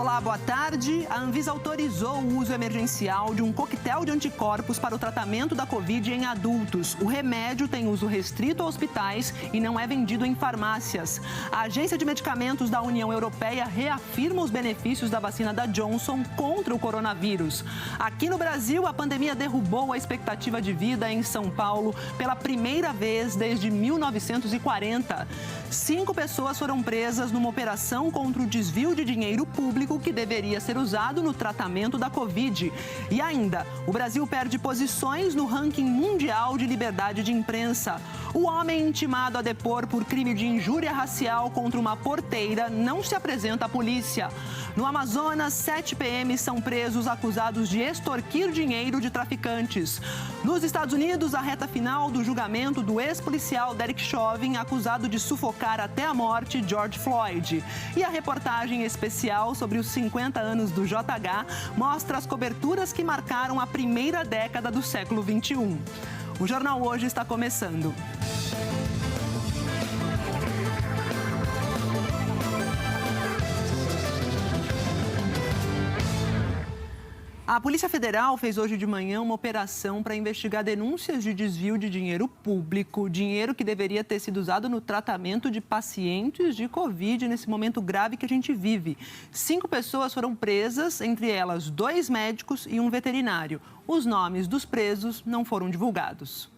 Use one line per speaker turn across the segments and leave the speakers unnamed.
Olá, boa tarde. A Anvisa autorizou o uso emergencial de um coquetel de anticorpos para o tratamento da Covid em adultos. O remédio tem uso restrito a hospitais e não é vendido em farmácias. A Agência de Medicamentos da União Europeia reafirma os benefícios da vacina da Johnson contra o coronavírus. Aqui no Brasil, a pandemia derrubou a expectativa de vida em São Paulo pela primeira vez desde 1940. 5 pessoas foram presas numa operação contra o desvio de dinheiro público que deveria ser usado no tratamento da Covid. E ainda, o Brasil perde posições no ranking mundial de liberdade de imprensa. O homem intimado a depor por crime de injúria racial contra uma porteira não se apresenta à polícia. No Amazonas, 7 PMs são presos acusados de extorquir dinheiro de traficantes. Nos Estados Unidos, a reta final do julgamento do ex-policial Derek Chauvin, acusado de sufocar até a morte George Floyd. E a reportagem especial sobre os 50 anos do JH mostra as coberturas que marcaram a primeira década do século XXI. O Jornal Hoje está começando. A Polícia Federal fez hoje de manhã uma operação para investigar denúncias de desvio de dinheiro público, dinheiro que deveria ter sido usado no tratamento de pacientes de Covid nesse momento grave que a gente vive. 5 pessoas foram presas, entre elas 2 médicos e um veterinário. Os nomes dos presos não foram divulgados.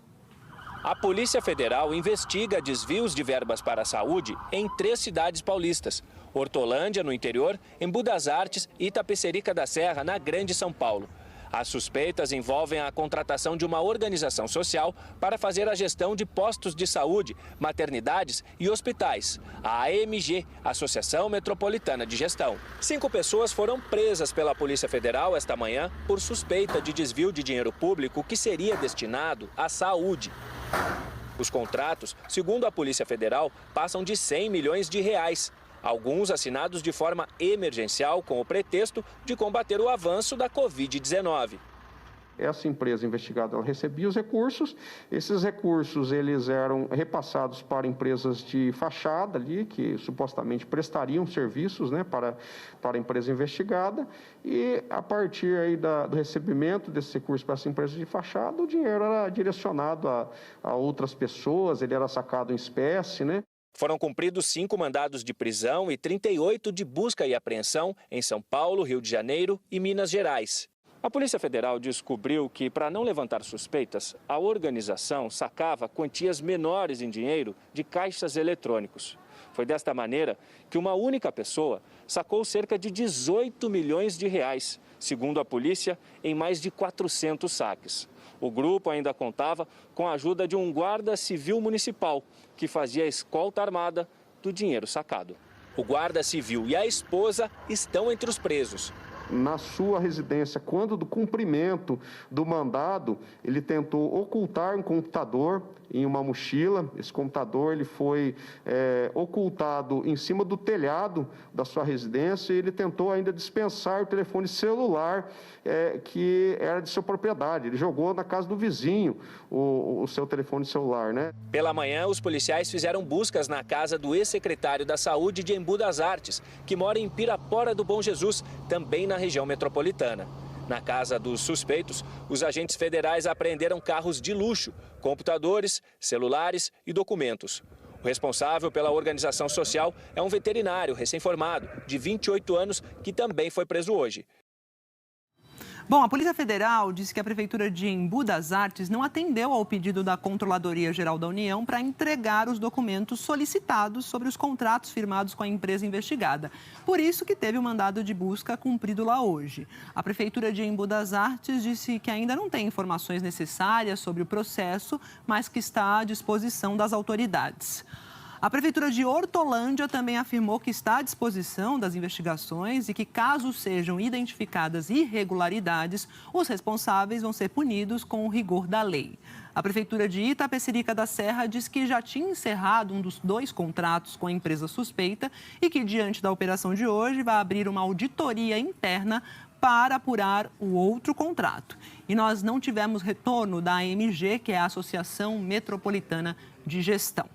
A Polícia Federal investiga desvios de verbas para a saúde em 3 cidades paulistas: Hortolândia, no interior, Embu das Artes e Itapecerica da Serra, na Grande São Paulo. As suspeitas envolvem a contratação de uma organização social para fazer a gestão de postos de saúde, maternidades e hospitais, a AMG, Associação Metropolitana de Gestão. 5 pessoas foram presas pela Polícia Federal esta manhã por suspeita de desvio de dinheiro público que seria destinado à saúde. Os contratos, segundo a Polícia Federal, passam de 100 milhões de reais. Alguns assinados de forma emergencial com o pretexto de combater o avanço da Covid-19.
Essa empresa investigada, ela recebia os recursos, esses recursos eles eram repassados para empresas de fachada ali, que supostamente prestariam serviços, né, para a empresa investigada, e a partir aí do recebimento desse recurso para essa empresa de fachada, o dinheiro era direcionado a outras pessoas, ele era sacado em espécie, né?
Foram cumpridos 5 mandados de prisão e 38 de busca e apreensão em São Paulo, Rio de Janeiro e Minas Gerais. A Polícia Federal descobriu que, para não levantar suspeitas, a organização sacava quantias menores em dinheiro de caixas eletrônicos. Foi desta maneira que uma única pessoa sacou cerca de 18 milhões de reais, segundo a polícia, em mais de 400 saques. O grupo ainda contava com a ajuda de um guarda civil municipal, que fazia a escolta armada do dinheiro sacado. O guarda civil e a esposa estão entre os presos.
Na sua residência, quando do cumprimento do mandado, ele tentou ocultar um computador em uma mochila. Esse computador ele foi ocultado em cima do telhado da sua residência e ele tentou ainda dispensar o telefone celular que era de sua propriedade. Ele jogou na casa do vizinho o seu telefone celular, né?
Pela manhã, os policiais fizeram buscas na casa do ex-secretário da Saúde de Embu das Artes, que mora em Pirapora do Bom Jesus, também na região metropolitana. Na casa dos suspeitos, os agentes federais apreenderam carros de luxo, computadores, celulares e documentos. O responsável pela organização social é um veterinário recém-formado, de 28 anos, que também foi preso hoje.
Bom, a Polícia Federal disse que a Prefeitura de Embu das Artes não atendeu ao pedido da Controladoria Geral da União para entregar os documentos solicitados sobre os contratos firmados com a empresa investigada. Por isso que teve o mandado de busca cumprido lá hoje. A Prefeitura de Embu das Artes disse que ainda não tem informações necessárias sobre o processo, mas que está à disposição das autoridades. A Prefeitura de Hortolândia também afirmou que está à disposição das investigações e que, caso sejam identificadas irregularidades, os responsáveis vão ser punidos com o rigor da lei. A Prefeitura de Itapecerica da Serra diz que já tinha encerrado um dos 2 contratos com a empresa suspeita e que, diante da operação de hoje, vai abrir uma auditoria interna para apurar o outro contrato. E nós não tivemos retorno da AMG, que é a Associação Metropolitana de Gestão.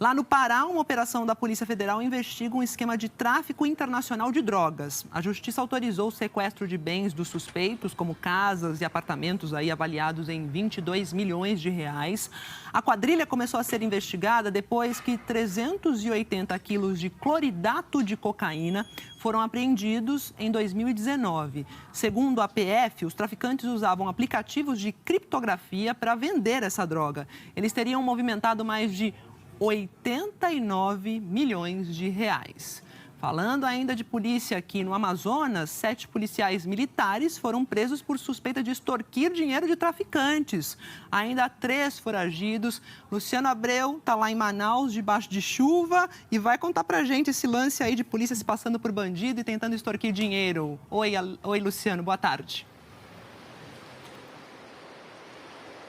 Lá no Pará, uma operação da Polícia Federal investiga um esquema de tráfico internacional de drogas. A Justiça autorizou o sequestro de bens dos suspeitos, como casas e apartamentos aí avaliados em 22 milhões de reais. A quadrilha começou a ser investigada depois que 380 quilos de cloridato de cocaína foram apreendidos em 2019. Segundo a PF, os traficantes usavam aplicativos de criptografia para vender essa droga. Eles teriam movimentado mais de 89 milhões de reais. Falando ainda de polícia aqui no Amazonas, 7 policiais militares foram presos por suspeita de extorquir dinheiro de traficantes. Ainda há 3 foragidos. Luciano Abreu está lá em Manaus, debaixo de chuva, e vai contar pra gente esse lance aí de polícia se passando por bandido e tentando extorquir dinheiro. Oi, Luciano, boa tarde.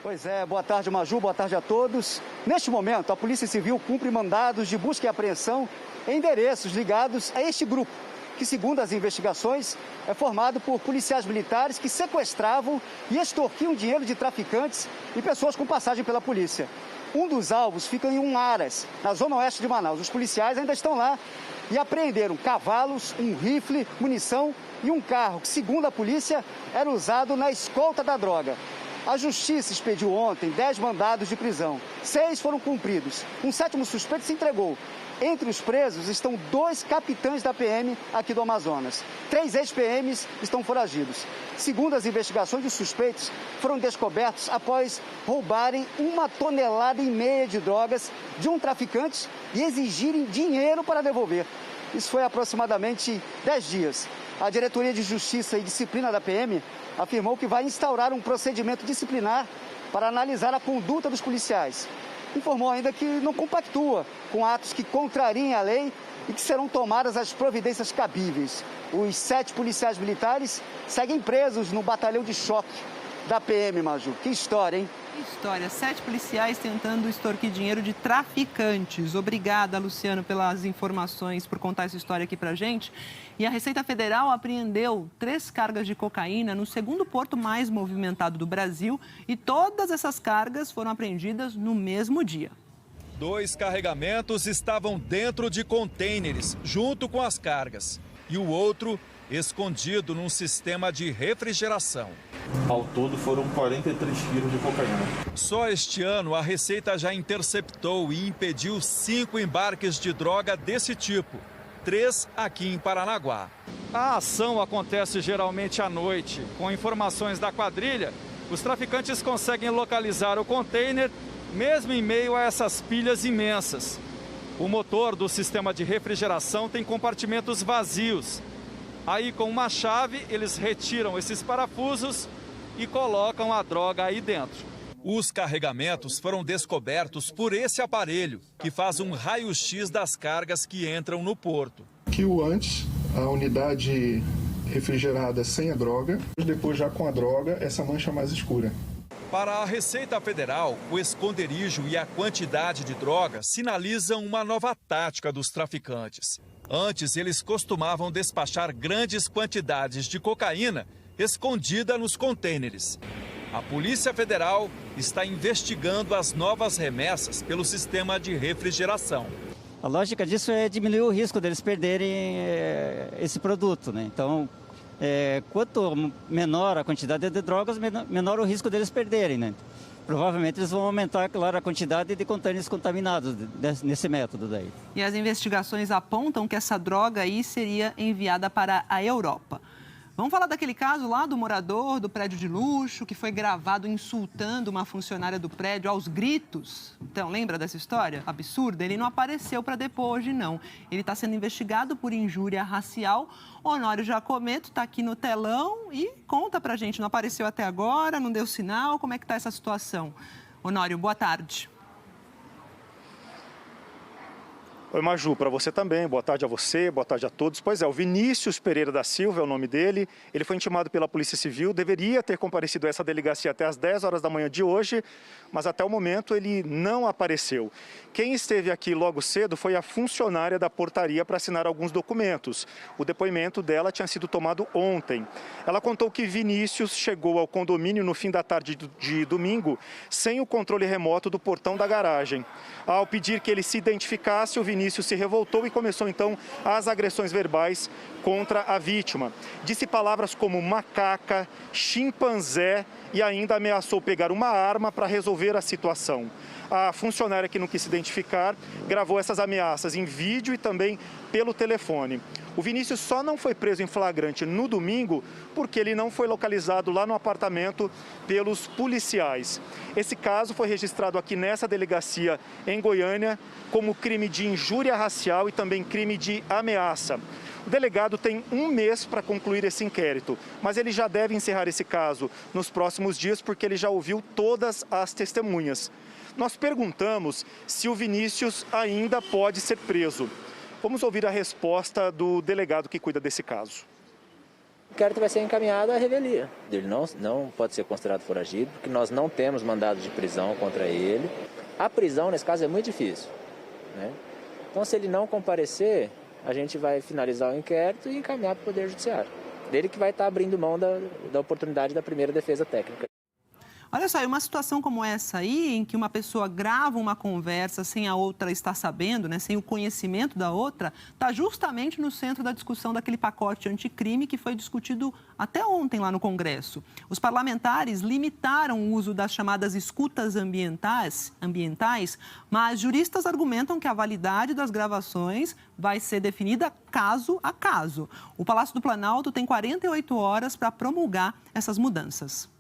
Pois é, boa tarde, Maju, boa tarde a todos. Neste momento, a Polícia Civil cumpre mandados de busca e apreensão em endereços ligados a este grupo, que, segundo as investigações, é formado por policiais militares que sequestravam e extorquiam dinheiro de traficantes e pessoas com passagem pela polícia. Um dos alvos fica em Umaras, na zona oeste de Manaus. Os policiais ainda estão lá e apreenderam cavalos, um rifle, munição e um carro que, segundo a polícia, era usado na escolta da droga. A Justiça expediu ontem 10 mandados de prisão. 6 foram cumpridos. Um 7º suspeito se entregou. Entre os presos estão 2 capitães da PM aqui do Amazonas. 3 ex-PMs estão foragidos. Segundo as investigações, os suspeitos foram descobertos após roubarem 1,5 toneladas de drogas de um traficante e exigirem dinheiro para devolver. Isso foi há aproximadamente 10 dias. A Diretoria de Justiça e Disciplina da PM afirmou que vai instaurar um procedimento disciplinar para analisar a conduta dos policiais. Informou ainda que não compactua com atos que contrariem a lei e que serão tomadas as providências cabíveis. Os 7 policiais militares seguem presos no batalhão de choque da PM, Maju. Que história, hein?
Que história. 7 policiais tentando extorquir dinheiro de traficantes. Obrigada, Luciano, pelas informações, por contar essa história aqui pra gente. E a Receita Federal apreendeu 3 cargas de cocaína no 2º porto mais movimentado do Brasil e todas essas cargas foram apreendidas no mesmo dia.
2 carregamentos estavam dentro de contêineres, junto com as cargas. E o outro escondido num sistema de refrigeração.
Ao todo foram 43 quilos de cocaína.
Só este ano a Receita já interceptou e impediu 5 embarques de droga desse tipo. 3 aqui em Paranaguá. A ação acontece geralmente à noite. Com informações da quadrilha, os traficantes conseguem localizar o contêiner mesmo em meio a essas pilhas imensas. O motor do sistema de refrigeração tem compartimentos vazios. Aí, com uma chave, eles retiram esses parafusos e colocam a droga aí dentro. Os carregamentos foram descobertos por esse aparelho, que faz um raio-x das cargas que entram no porto.
Que o antes, a unidade refrigerada sem a droga, depois já com a droga, essa mancha mais escura.
Para a Receita Federal, o esconderijo e a quantidade de droga sinalizam uma nova tática dos traficantes. Antes, eles costumavam despachar grandes quantidades de cocaína escondida nos contêineres. A Polícia Federal está investigando as novas remessas pelo sistema de refrigeração.
A lógica disso é diminuir o risco deles perderem esse produto, né? Então, quanto menor a quantidade de drogas, menor o risco deles perderem, né? Provavelmente eles vão aumentar, claro, a quantidade de contêineres contaminados nesse método daí.
E as investigações apontam que essa droga aí seria enviada para a Europa. Vamos falar daquele caso lá do morador do prédio de luxo que foi gravado insultando uma funcionária do prédio aos gritos. Então, lembra dessa história? Absurda. Ele não apareceu para depor hoje, não. Ele está sendo investigado por injúria racial. Honório Jacometo está aqui no telão e conta pra gente. Não apareceu até agora, não deu sinal. Como é que está essa situação? Honório, boa tarde.
Oi, Maju, para você também. Boa tarde a você, boa tarde a todos. Pois é, o Vinícius Pereira da Silva é o nome dele. Ele foi intimado pela Polícia Civil, deveria ter comparecido a essa delegacia até às 10 horas da manhã de hoje, mas até o momento ele não apareceu. Quem esteve aqui logo cedo foi a funcionária da portaria para assinar alguns documentos. O depoimento dela tinha sido tomado ontem. Ela contou que Vinícius chegou ao condomínio no fim da tarde de domingo sem o controle remoto do portão da garagem. Ao pedir que ele se identificasse, o Vinícius se revoltou e começou então as agressões verbais contra a vítima. Disse palavras como macaca, chimpanzé e ainda ameaçou pegar uma arma para resolver a situação. A funcionária, que não quis se identificar, gravou essas ameaças em vídeo e também pelo telefone. O Vinícius só não foi preso em flagrante no domingo porque ele não foi localizado lá no apartamento pelos policiais. Esse caso foi registrado aqui nessa delegacia em Goiânia como crime de injúria racial e também crime de ameaça. O delegado tem um mês para concluir esse inquérito, mas ele já deve encerrar esse caso nos próximos dias porque ele já ouviu todas as testemunhas. Nós perguntamos se o Vinícius ainda pode ser preso. Vamos ouvir a resposta do delegado que cuida desse caso.
O inquérito vai ser encaminhado à revelia. Ele não pode ser considerado foragido, porque nós não temos mandado de prisão contra ele. A prisão, nesse caso, é muito difícil, né? Então, se ele não comparecer, a gente vai finalizar o inquérito e encaminhar para o Poder Judiciário. Ele que vai estar abrindo mão da oportunidade da primeira defesa técnica.
Olha só, uma situação como essa aí, em que uma pessoa grava uma conversa sem a outra estar sabendo, né, sem o conhecimento da outra, está justamente no centro da discussão daquele pacote anticrime que foi discutido até ontem lá no Congresso. Os parlamentares limitaram o uso das chamadas escutas ambientais, mas juristas argumentam que a validade das gravações vai ser definida caso a caso. O Palácio do Planalto tem 48 horas para promulgar essas mudanças.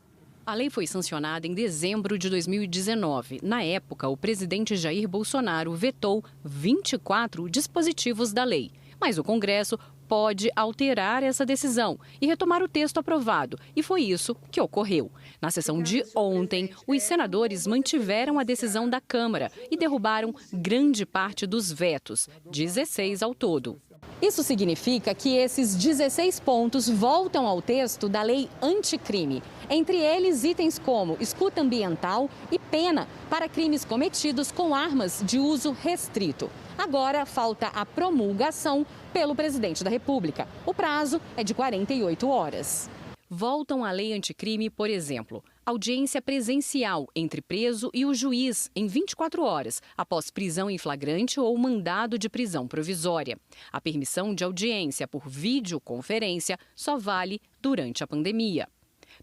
A lei foi sancionada em dezembro de 2019. Na época, o presidente Jair Bolsonaro vetou 24 dispositivos da lei. Mas o Congresso pode alterar essa decisão e retomar o texto aprovado. E foi isso que ocorreu. Na sessão de ontem, os senadores mantiveram a decisão da Câmara e derrubaram grande parte dos vetos, 16 ao todo. Isso significa que esses 16 pontos voltam ao texto da lei anticrime. Entre eles, itens como escuta ambiental e pena para crimes cometidos com armas de uso restrito. Agora, falta a promulgação pelo presidente da República. O prazo é de 48 horas. Voltam à lei anticrime, por exemplo, audiência presencial entre preso e o juiz em 24 horas, após prisão em flagrante ou mandado de prisão provisória. A permissão de audiência por videoconferência só vale durante a pandemia.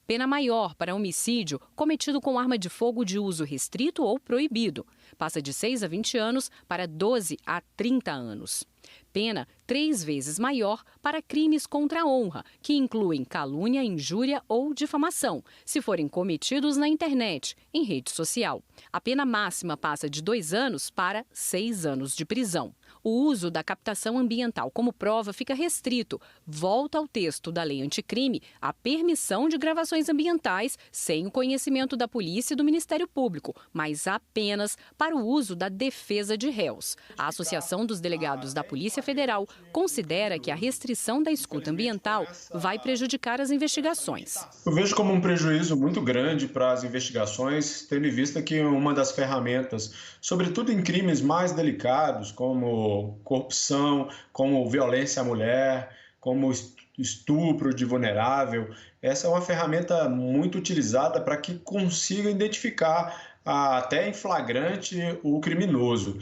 Pena maior para homicídio cometido com arma de fogo de uso restrito ou proibido. Passa de 6 a 20 anos para 12 a 30 anos. Pena 3 vezes maior para crimes contra a honra, que incluem calúnia, injúria ou difamação, se forem cometidos na internet, em rede social. A pena máxima passa de 2 anos para 6 anos de prisão. O uso da captação ambiental como prova fica restrito. Volta ao texto da lei anticrime a permissão de gravações ambientais sem o conhecimento da polícia e do Ministério Público, mas apenas para o uso da defesa de réus. A Associação dos Delegados da Polícia Federal considera que a restrição da escuta ambiental vai prejudicar as investigações.
Eu vejo como um prejuízo muito grande para as investigações, tendo em vista que uma das ferramentas, sobretudo em crimes mais delicados, como corrupção, como violência à mulher, como estupro de vulnerável, essa é uma ferramenta muito utilizada para que consiga identificar até em flagrante o criminoso.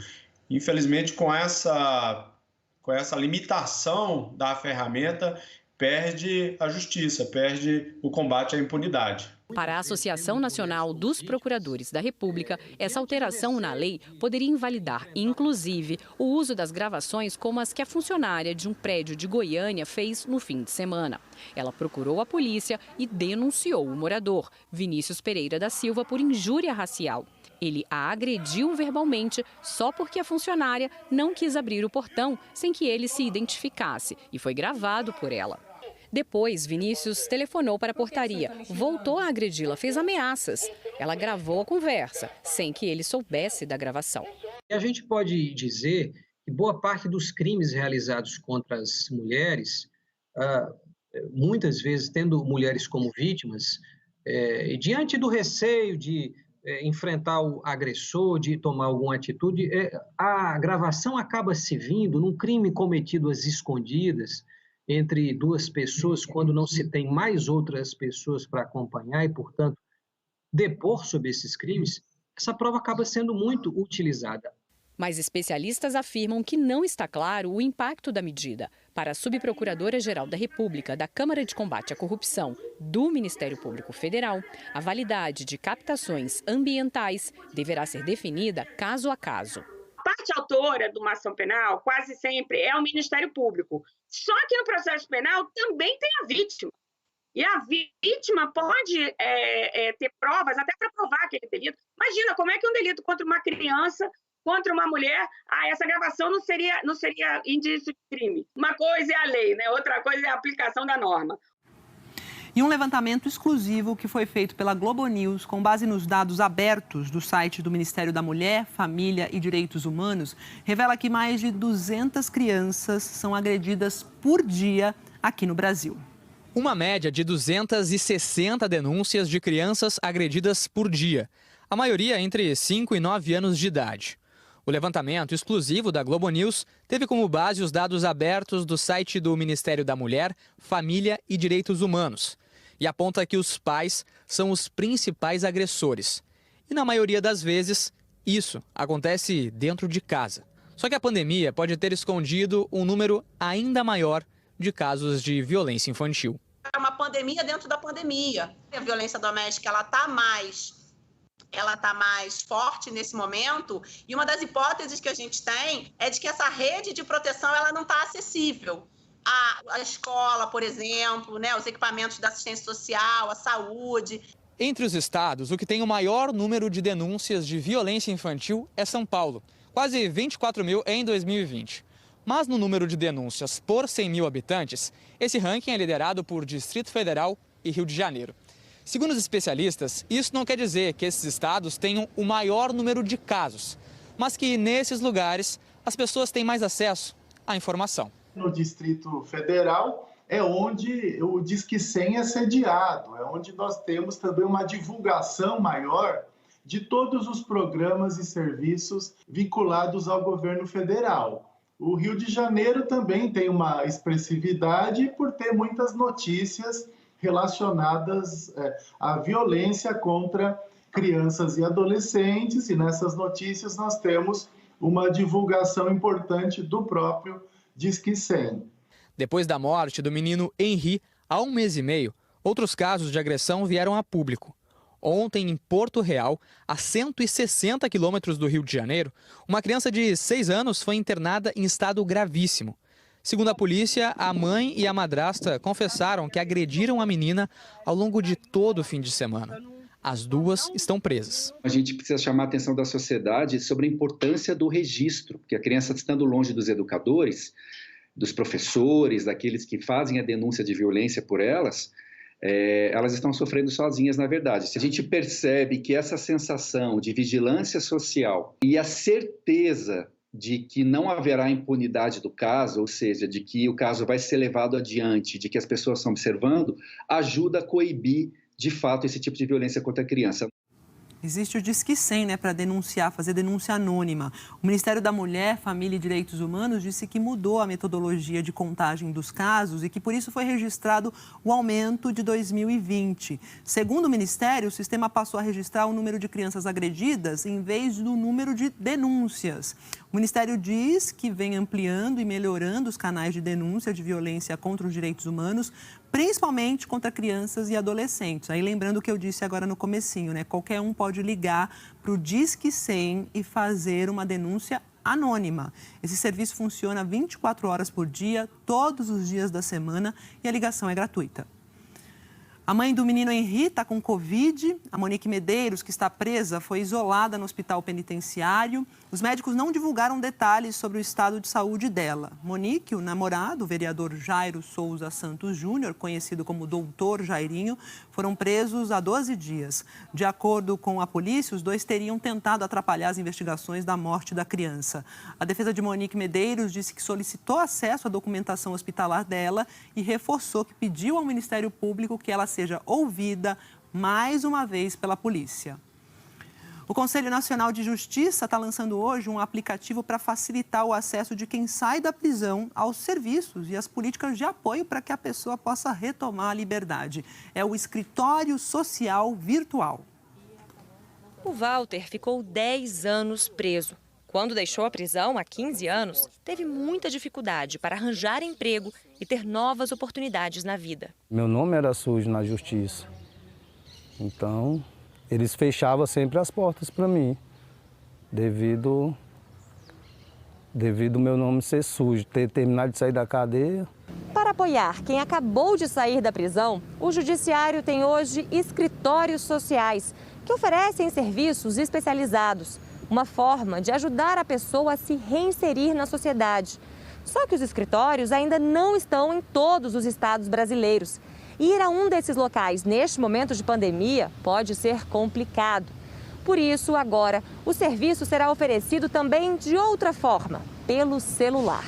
Infelizmente, com essa limitação da ferramenta, perde a justiça, perde o combate à impunidade.
Para a Associação Nacional dos Procuradores da República, essa alteração na lei poderia invalidar, inclusive, o uso das gravações como as que a funcionária de um prédio de Goiânia fez no fim de semana. Ela procurou a polícia e denunciou o morador, Vinícius Pereira da Silva, por injúria racial. Ele a agrediu verbalmente só porque a funcionária não quis abrir o portão sem que ele se identificasse e foi gravado por ela. Depois, Vinícius telefonou para a portaria, voltou a agredi-la, fez ameaças. Ela gravou a conversa, sem que ele soubesse da gravação.
A gente pode dizer que boa parte dos crimes realizados contra as mulheres, muitas vezes tendo mulheres como vítimas, e diante do receio de enfrentar o agressor, de tomar alguma atitude, a agravação acaba se vindo num crime cometido às escondidas entre duas pessoas, quando não se tem mais outras pessoas para acompanhar e, portanto, depor sobre esses crimes, essa prova acaba sendo muito utilizada.
Mas especialistas afirmam que não está claro o impacto da medida. Para a Subprocuradora-Geral da República, da Câmara de Combate à Corrupção, do Ministério Público Federal, a validade de captações ambientais deverá ser definida caso a caso.
A parte autora de uma ação penal quase sempre é o Ministério Público. Só que no processo penal também tem a vítima. E a vítima pode ter provas até para provar aquele delito. Imagina como é que um delito contra uma criança, contra uma mulher, essa gravação não seria indício de crime. Uma coisa é a lei, né? Outra coisa é a aplicação da norma.
E um levantamento exclusivo que foi feito pela Globo News, com base nos dados abertos do site do Ministério da Mulher, Família e Direitos Humanos, revela que mais de 200 crianças são agredidas por dia aqui no Brasil.
Uma média de 260 denúncias de crianças agredidas por dia, a maioria entre 5 e 9 anos de idade. O levantamento exclusivo da Globo News teve como base os dados abertos do site do Ministério da Mulher, Família e Direitos Humanos e aponta que os pais são os principais agressores. E na maioria das vezes, isso acontece dentro de casa. Só que a pandemia pode ter escondido um número ainda maior de casos de violência infantil.
É uma pandemia dentro da pandemia. A violência doméstica ela tá mais forte nesse momento, e uma das hipóteses que a gente tem é de que essa rede de proteção ela não está acessível. A escola, por exemplo, né, os equipamentos da assistência social, a saúde.
Entre os estados, o que tem o maior número de denúncias de violência infantil é São Paulo, quase 24 mil em 2020. Mas no número de denúncias por 100 mil habitantes, esse ranking é liderado por Distrito Federal e Rio de Janeiro. Segundo os especialistas, isso não quer dizer que esses estados tenham o maior número de casos, mas que nesses lugares as pessoas têm mais acesso à informação.
No Distrito Federal é onde o Disque 100 é sediado, é onde nós temos também uma divulgação maior de todos os programas e serviços vinculados ao governo federal. O Rio de Janeiro também tem uma expressividade por ter muitas notícias relacionadas à violência contra crianças e adolescentes, e nessas notícias nós temos uma divulgação importante do próprio Disque 100.
Depois da morte do menino Henri, há 1 mês e meio, outros casos de agressão vieram a público. Ontem, em Porto Real, a 160 quilômetros do Rio de Janeiro, uma criança de 6 anos foi internada em estado gravíssimo. Segundo a polícia, a mãe e a madrasta confessaram que agrediram a menina ao longo de todo o fim de semana. As duas estão presas.
A gente precisa chamar a atenção da sociedade sobre a importância do registro, porque a criança, estando longe dos educadores, dos professores, daqueles que fazem a denúncia de violência por elas estão sofrendo sozinhas, na verdade. Se a gente percebe que essa sensação de vigilância social e a certeza de que não haverá impunidade do caso, ou seja, de que o caso vai ser levado adiante, de que as pessoas estão observando, ajuda a coibir, de fato, esse tipo de violência contra a criança.
Existe o Disque 100, né, para denunciar, fazer denúncia anônima. O Ministério da Mulher, Família e Direitos Humanos disse que mudou a metodologia de contagem dos casos e que por isso foi registrado o aumento de 2020. Segundo o Ministério, o sistema passou a registrar o número de crianças agredidas em vez do número de denúncias. O Ministério diz que vem ampliando e melhorando os canais de denúncia de violência contra os direitos humanos, principalmente contra crianças e adolescentes. Aí lembrando o que eu disse agora no comecinho, né? Qualquer um pode ligar para o Disque 100 e fazer uma denúncia anônima. Esse serviço funciona 24 horas por dia, todos os dias da semana, e a ligação é gratuita. A mãe do menino Henri está com Covid. A Monique Medeiros, que está presa, foi isolada no hospital penitenciário. Os médicos não divulgaram detalhes sobre o estado de saúde dela. Monique, o namorado, o vereador Jairo Souza Santos Júnior, conhecido como Doutor Jairinho, foram presos há 12 dias. De acordo com a polícia, os dois teriam tentado atrapalhar as investigações da morte da criança. A defesa de Monique Medeiros disse que solicitou acesso à documentação hospitalar dela e reforçou que pediu ao Ministério Público que ela seja ouvida mais uma vez pela polícia. O Conselho Nacional de Justiça está lançando hoje um aplicativo para facilitar o acesso de quem sai da prisão aos serviços e às políticas de apoio para que a pessoa possa retomar a liberdade. É o Escritório Social Virtual.
O Walter ficou 10 anos preso. Quando deixou a prisão, há 15 anos, teve muita dificuldade para arranjar emprego e ter novas oportunidades na vida.
Meu nome era sujo na justiça, então eles fechavam sempre as portas para mim, devido meu nome ser sujo, ter terminado de sair da cadeia.
Para apoiar quem acabou de sair da prisão, o Judiciário tem hoje escritórios sociais, que oferecem serviços especializados. Uma forma de ajudar a pessoa a se reinserir na sociedade. Só que os escritórios ainda não estão em todos os estados brasileiros. E ir a um desses locais neste momento de pandemia pode ser complicado. Por isso, agora, o serviço será oferecido também de outra forma, pelo celular.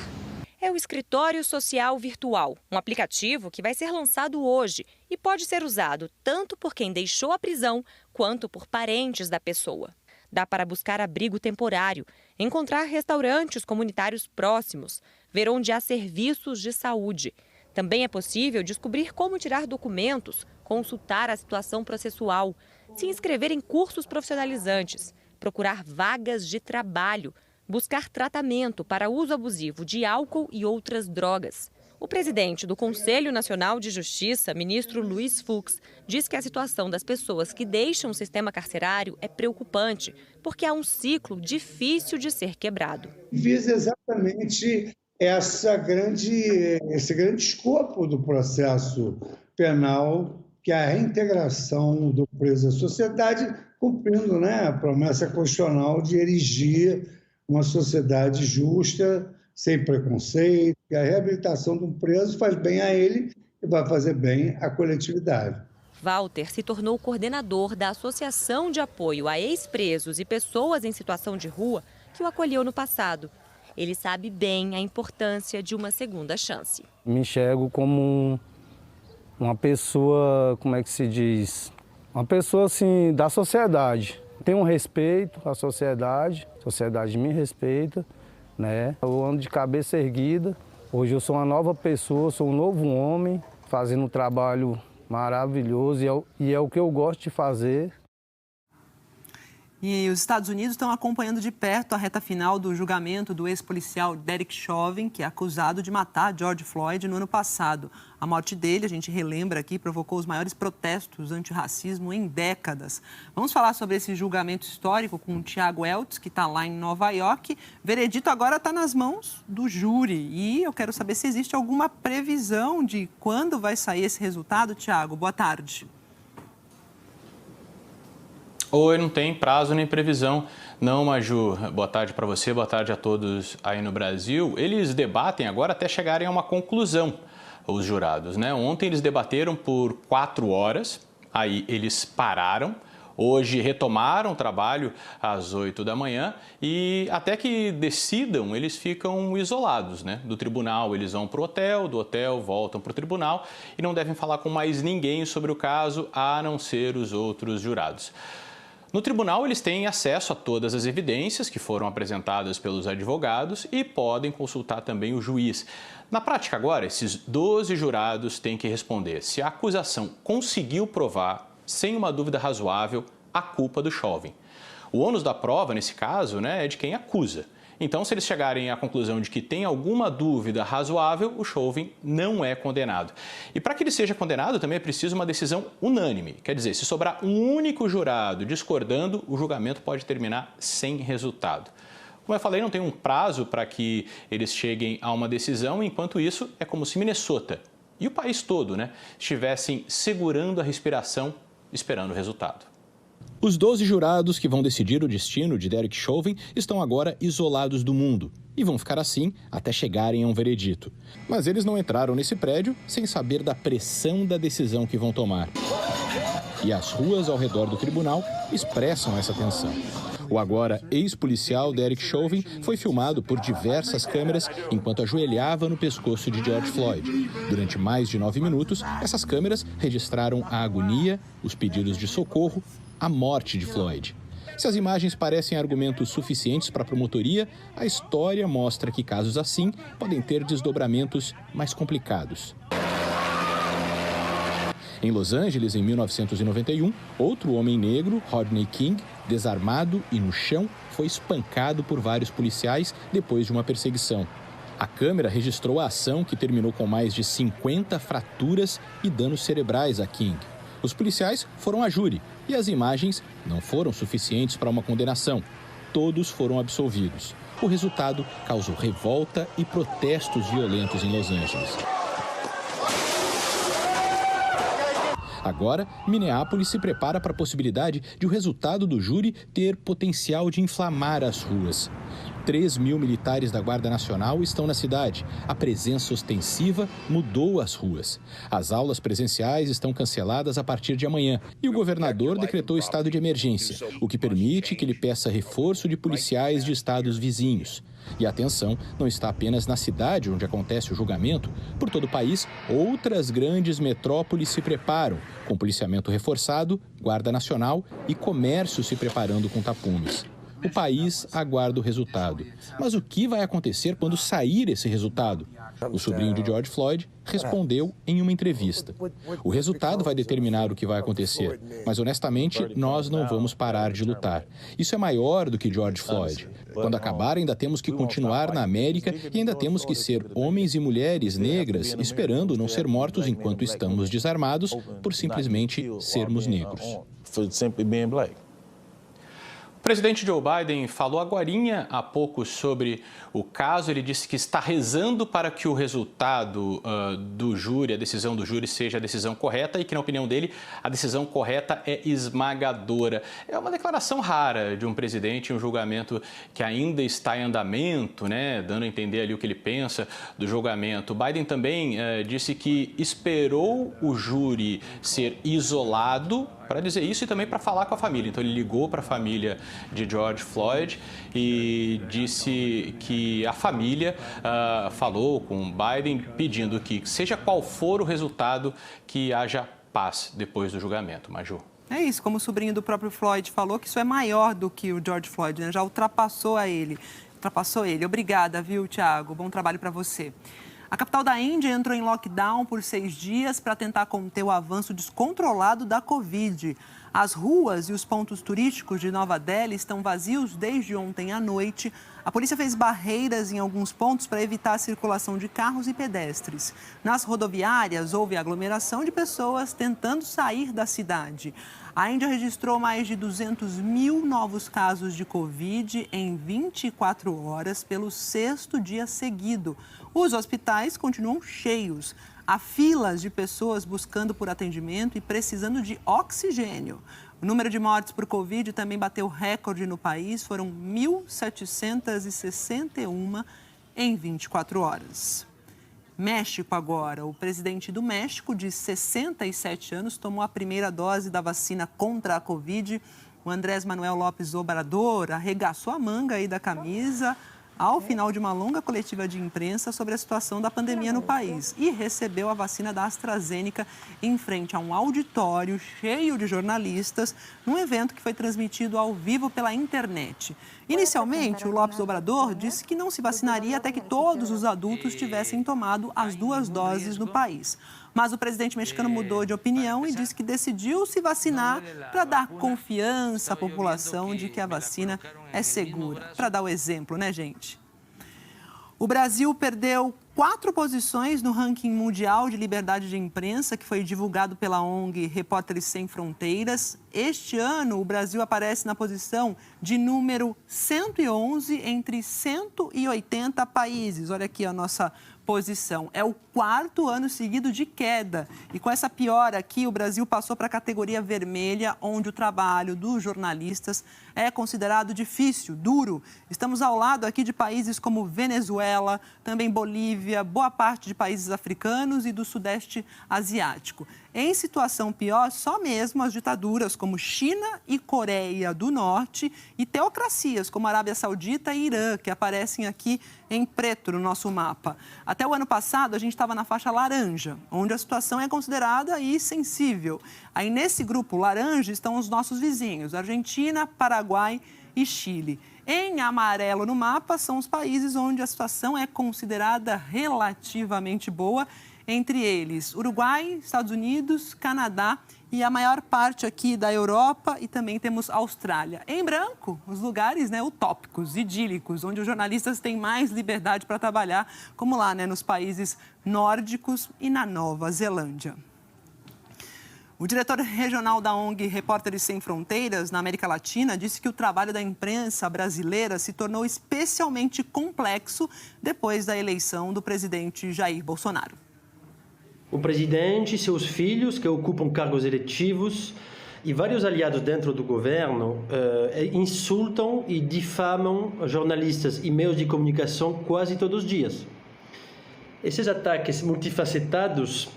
É o Escritório Social Virtual, um aplicativo que vai ser lançado hoje e pode ser usado tanto por quem deixou a prisão quanto por parentes da pessoa. Dá para buscar abrigo temporário, encontrar restaurantes comunitários próximos, ver onde há serviços de saúde. Também é possível descobrir como tirar documentos, consultar a situação processual, se inscrever em cursos profissionalizantes, procurar vagas de trabalho, buscar tratamento para uso abusivo de álcool e outras drogas. O presidente do Conselho Nacional de Justiça, ministro Luiz Fux, diz que a situação das pessoas que deixam o sistema carcerário é preocupante, porque há um ciclo difícil de ser quebrado.
Visa exatamente esse grande escopo do processo penal, que é a reintegração do preso à sociedade, cumprindo, a promessa constitucional de erigir uma sociedade justa, sem preconceito, que a reabilitação de um preso faz bem a ele e vai fazer bem à coletividade.
Walter se tornou coordenador da Associação de Apoio a Ex-Presos e Pessoas em Situação de Rua, que o acolheu no passado. Ele sabe bem a importância de uma segunda chance.
Me enxergo como uma pessoa, como é que se diz? Uma pessoa, assim, da sociedade. Tenho um respeito à sociedade, a sociedade me respeita. Eu ando de cabeça erguida, hoje eu sou uma nova pessoa, sou um novo homem, fazendo um trabalho maravilhoso e é o que eu gosto de fazer.
E os Estados Unidos estão acompanhando de perto a reta final do julgamento do ex-policial Derek Chauvin, que é acusado de matar George Floyd no ano passado. A morte dele, a gente relembra aqui, provocou os maiores protestos antirracismo em décadas. Vamos falar sobre esse julgamento histórico com o Tiago Eltz, que está lá em Nova York. O veredito agora está nas mãos do júri. E eu quero saber se existe alguma previsão de quando vai sair esse resultado. Tiago, boa tarde.
Oi, não tem prazo nem previsão. Não, Maju, boa tarde para você, boa tarde a todos aí no Brasil. Eles debatem agora até chegarem a uma conclusão, os jurados, Ontem eles debateram por 4 horas, aí eles pararam. Hoje retomaram o trabalho às 8 da manhã e até que decidam, eles ficam isolados, do tribunal. Eles vão para o hotel, do hotel voltam para o tribunal e não devem falar com mais ninguém sobre o caso, a não ser os outros jurados. No tribunal, eles têm acesso a todas as evidências que foram apresentadas pelos advogados e podem consultar também o juiz. Na prática agora, esses 12 jurados têm que responder se a acusação conseguiu provar, sem uma dúvida razoável, a culpa do Chauvin. O ônus da prova, nesse caso, é de quem acusa. Então, se eles chegarem à conclusão de que tem alguma dúvida razoável, o Chauvin não é condenado. E para que ele seja condenado, também é preciso uma decisão unânime. Quer dizer, se sobrar um único jurado discordando, o julgamento pode terminar sem resultado. Como eu falei, não tem um prazo para que eles cheguem a uma decisão. Enquanto isso, é como se Minnesota e o país todo, né, estivessem segurando a respiração, esperando o resultado. Os 12 jurados que vão decidir o destino de Derek Chauvin estão agora isolados do mundo e vão ficar assim até chegarem a um veredito. Mas eles não entraram nesse prédio sem saber da pressão da decisão que vão tomar. E as ruas ao redor do tribunal expressam essa tensão. O agora ex-policial Derek Chauvin foi filmado por diversas câmeras enquanto ajoelhava no pescoço de George Floyd. Durante mais de 9 minutos, essas câmeras registraram a agonia, os pedidos de socorro, a morte de Floyd. Se as imagens parecem argumentos suficientes para a promotoria, a história mostra que casos assim podem ter desdobramentos mais complicados. Em Los Angeles, em 1991, outro homem negro, Rodney King, desarmado e no chão, foi espancado por vários policiais depois de uma perseguição. A câmera registrou a ação que terminou com mais de 50 fraturas e danos cerebrais a King. Os policiais foram a júri e as imagens não foram suficientes para uma condenação. Todos foram absolvidos. O resultado causou revolta e protestos violentos em Los Angeles. Agora, Minneapolis se prepara para a possibilidade de o resultado do júri ter potencial de inflamar as ruas. 3.000 militares da Guarda Nacional estão na cidade. A presença ostensiva mudou as ruas. As aulas presenciais estão canceladas a partir de amanhã e o governador decretou estado de emergência, o que permite que ele peça reforço de policiais de estados vizinhos. E a atenção não está apenas na cidade onde acontece o julgamento. Por todo o país, outras grandes metrópoles se preparam, com policiamento reforçado, Guarda Nacional e comércio se preparando com tapumes. O país aguarda o resultado. Mas o que vai acontecer quando sair esse resultado? O sobrinho de George Floyd respondeu em uma entrevista. O resultado vai determinar o que vai acontecer, mas honestamente nós não vamos parar de lutar. Isso é maior do que George Floyd. Quando acabar, ainda temos que continuar na América e ainda temos que ser homens e mulheres negras esperando não ser mortos enquanto estamos desarmados por simplesmente sermos negros. O presidente Joe Biden falou agorinha há pouco sobre o caso. Ele disse que está rezando para que o resultado do júri, a decisão do júri, seja a decisão correta e que, na opinião dele, a decisão correta é esmagadora. É uma declaração rara de um presidente em um julgamento que ainda está em andamento, né, dando a entender ali o que ele pensa do julgamento. Biden também disse que esperou o júri ser isolado para dizer isso e também para falar com a família. Então, ele ligou para a família de George Floyd e disse que a família falou com Biden pedindo que, seja qual for o resultado, que haja paz depois do julgamento. Maju.
É isso, como o sobrinho do próprio Floyd falou, que isso é maior do que o George Floyd, né? Já ultrapassou ele. Obrigada, viu, Thiago? Bom trabalho para você. A capital da Índia entrou em lockdown por 6 dias para tentar conter o avanço descontrolado da Covid. As ruas e os pontos turísticos de Nova Delhi estão vazios desde ontem à noite. A polícia fez barreiras em alguns pontos para evitar a circulação de carros e pedestres. Nas rodoviárias, houve aglomeração de pessoas tentando sair da cidade. A Índia registrou mais de 200 mil novos casos de Covid em 24 horas pelo 6º dia seguido. Os hospitais continuam cheios. Há filas de pessoas buscando por atendimento e precisando de oxigênio. O número de mortes por Covid também bateu recorde no país. Foram 1.761 em 24 horas. México agora. O presidente do México, de 67 anos, tomou a primeira dose da vacina contra a Covid. O Andrés Manuel López Obrador arregaçou a manga aí da camisa ao final de uma longa coletiva de imprensa sobre a situação da pandemia no país e recebeu a vacina da AstraZeneca em frente a um auditório cheio de jornalistas num evento que foi transmitido ao vivo pela internet. Inicialmente, o López Obrador disse que não se vacinaria até que todos os adultos tivessem tomado as 2 doses no país. Mas o presidente mexicano mudou de opinião e disse que decidiu se vacinar para dar confiança à população de que a vacina é segura. Para dar o exemplo, né, gente? O Brasil perdeu 4 posições no ranking mundial de liberdade de imprensa, que foi divulgado pela ONG Repórteres Sem Fronteiras. Este ano, o Brasil aparece na posição de número 111 entre 180 países. Olha aqui a nossa posição. É o 4º ano seguido de queda. E com essa piora aqui, o Brasil passou para a categoria vermelha, onde o trabalho dos jornalistas é considerado difícil, duro. Estamos ao lado aqui de países como Venezuela, também Bolívia, boa parte de países africanos e do Sudeste Asiático. Em situação pior, só mesmo as ditaduras como China e Coreia do Norte e teocracias como Arábia Saudita e Irã, que aparecem aqui em preto no nosso mapa. Até o ano passado, a gente estava na faixa laranja, onde a situação é considerada e sensível. Aí, nesse grupo laranja, estão os nossos vizinhos, Argentina, Paraguai e Chile. Em amarelo no mapa, são os países onde a situação é considerada relativamente boa, entre eles Uruguai, Estados Unidos, Canadá e a maior parte aqui da Europa, e também temos Austrália. Em branco, os lugares utópicos, idílicos, onde os jornalistas têm mais liberdade para trabalhar, como lá nos países nórdicos e na Nova Zelândia. O diretor regional da ONG Repórteres Sem Fronteiras, na América Latina, disse que o trabalho da imprensa brasileira se tornou especialmente complexo depois da eleição do presidente Jair Bolsonaro.
O presidente, seus filhos, que ocupam cargos eletivos, e vários aliados dentro do governo insultam e difamam jornalistas e meios de comunicação quase todos os dias. Esses ataques multifacetados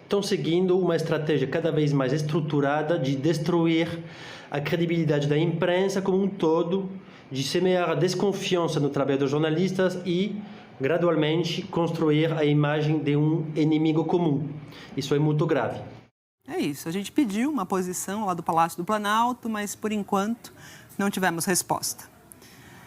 estão seguindo uma estratégia cada vez mais estruturada de destruir a credibilidade da imprensa como um todo, de semear a desconfiança no trabalho dos jornalistas e gradualmente construir a imagem de um inimigo comum. Isso é muito grave.
É isso. A gente pediu uma posição lá do Palácio do Planalto, mas, por enquanto, não tivemos resposta.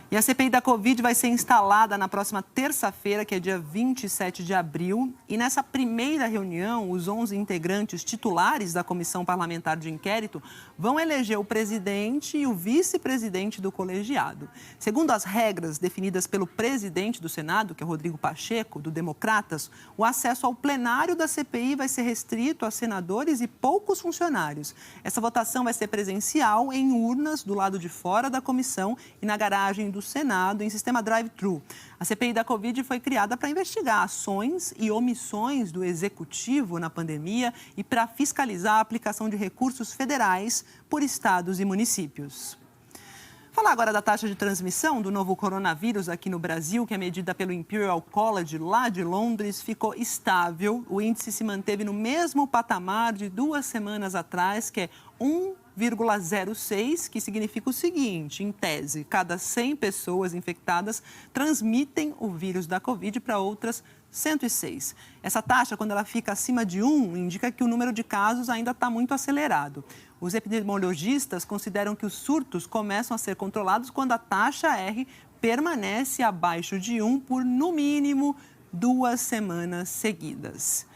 E a CPI da Covid vai ser instalada na próxima terça-feira, que é dia 27 de abril. E nessa primeira reunião, os 11 integrantes titulares da Comissão Parlamentar de Inquérito vão eleger o presidente e o vice-presidente do colegiado. Segundo as regras definidas pelo presidente do Senado, que é Rodrigo Pacheco, do Democratas, o acesso ao plenário da CPI vai ser restrito a senadores e poucos funcionários. Essa votação vai ser presencial em urnas do lado de fora da comissão e na garagem do Senado em sistema drive-thru. A CPI da Covid foi criada para investigar ações e omissões do Executivo na pandemia e para fiscalizar a aplicação de recursos federais por estados e municípios. Falar agora da taxa de transmissão do novo coronavírus aqui no Brasil, que é medida pelo Imperial College lá de Londres, ficou estável. O índice se manteve no mesmo patamar de 2 semanas atrás, que é 1,06, que significa o seguinte, em tese, cada 100 pessoas infectadas transmitem o vírus da Covid para outras 106. Essa taxa, quando ela fica acima de 1, indica que o número de casos ainda está muito acelerado. Os epidemiologistas consideram que os surtos começam a ser controlados quando a taxa R permanece abaixo de 1 por, no mínimo, 2 semanas seguidas.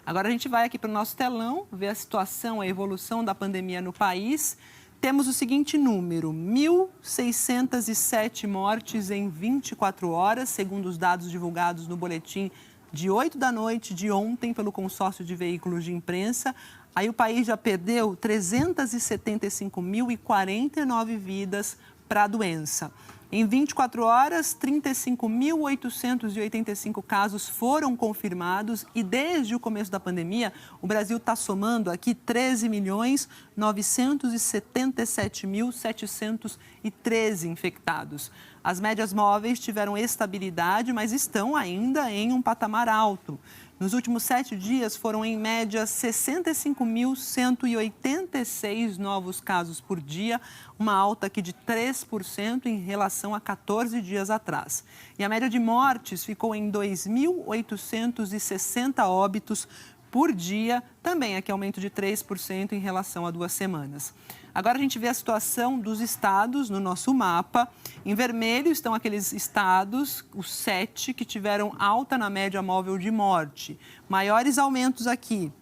Agora a gente vai aqui para o nosso telão, ver a situação, a evolução da pandemia no país. Temos o seguinte número, 1.607 mortes em 24 horas, segundo os dados divulgados no boletim de 8 da noite de ontem pelo consórcio de veículos de imprensa. Aí o país já perdeu 375.049 vidas para a doença. Em 24 horas, 35.885 casos foram confirmados e desde o começo da pandemia, o Brasil está somando aqui 13.977.713 infectados. As médias móveis tiveram estabilidade, mas estão ainda em um patamar alto. Nos últimos 7 dias, foram, em média, 65.186 novos casos por dia, uma alta aqui de 3% em relação a 14 dias atrás. E a média de mortes ficou em 2.860 óbitos por dia, também aqui aumento de 3% em relação a 2 semanas. Agora a gente vê a situação dos estados no nosso mapa. Em vermelho estão aqueles estados, os 7, que tiveram alta na média móvel de morte. Maiores aumentos aqui,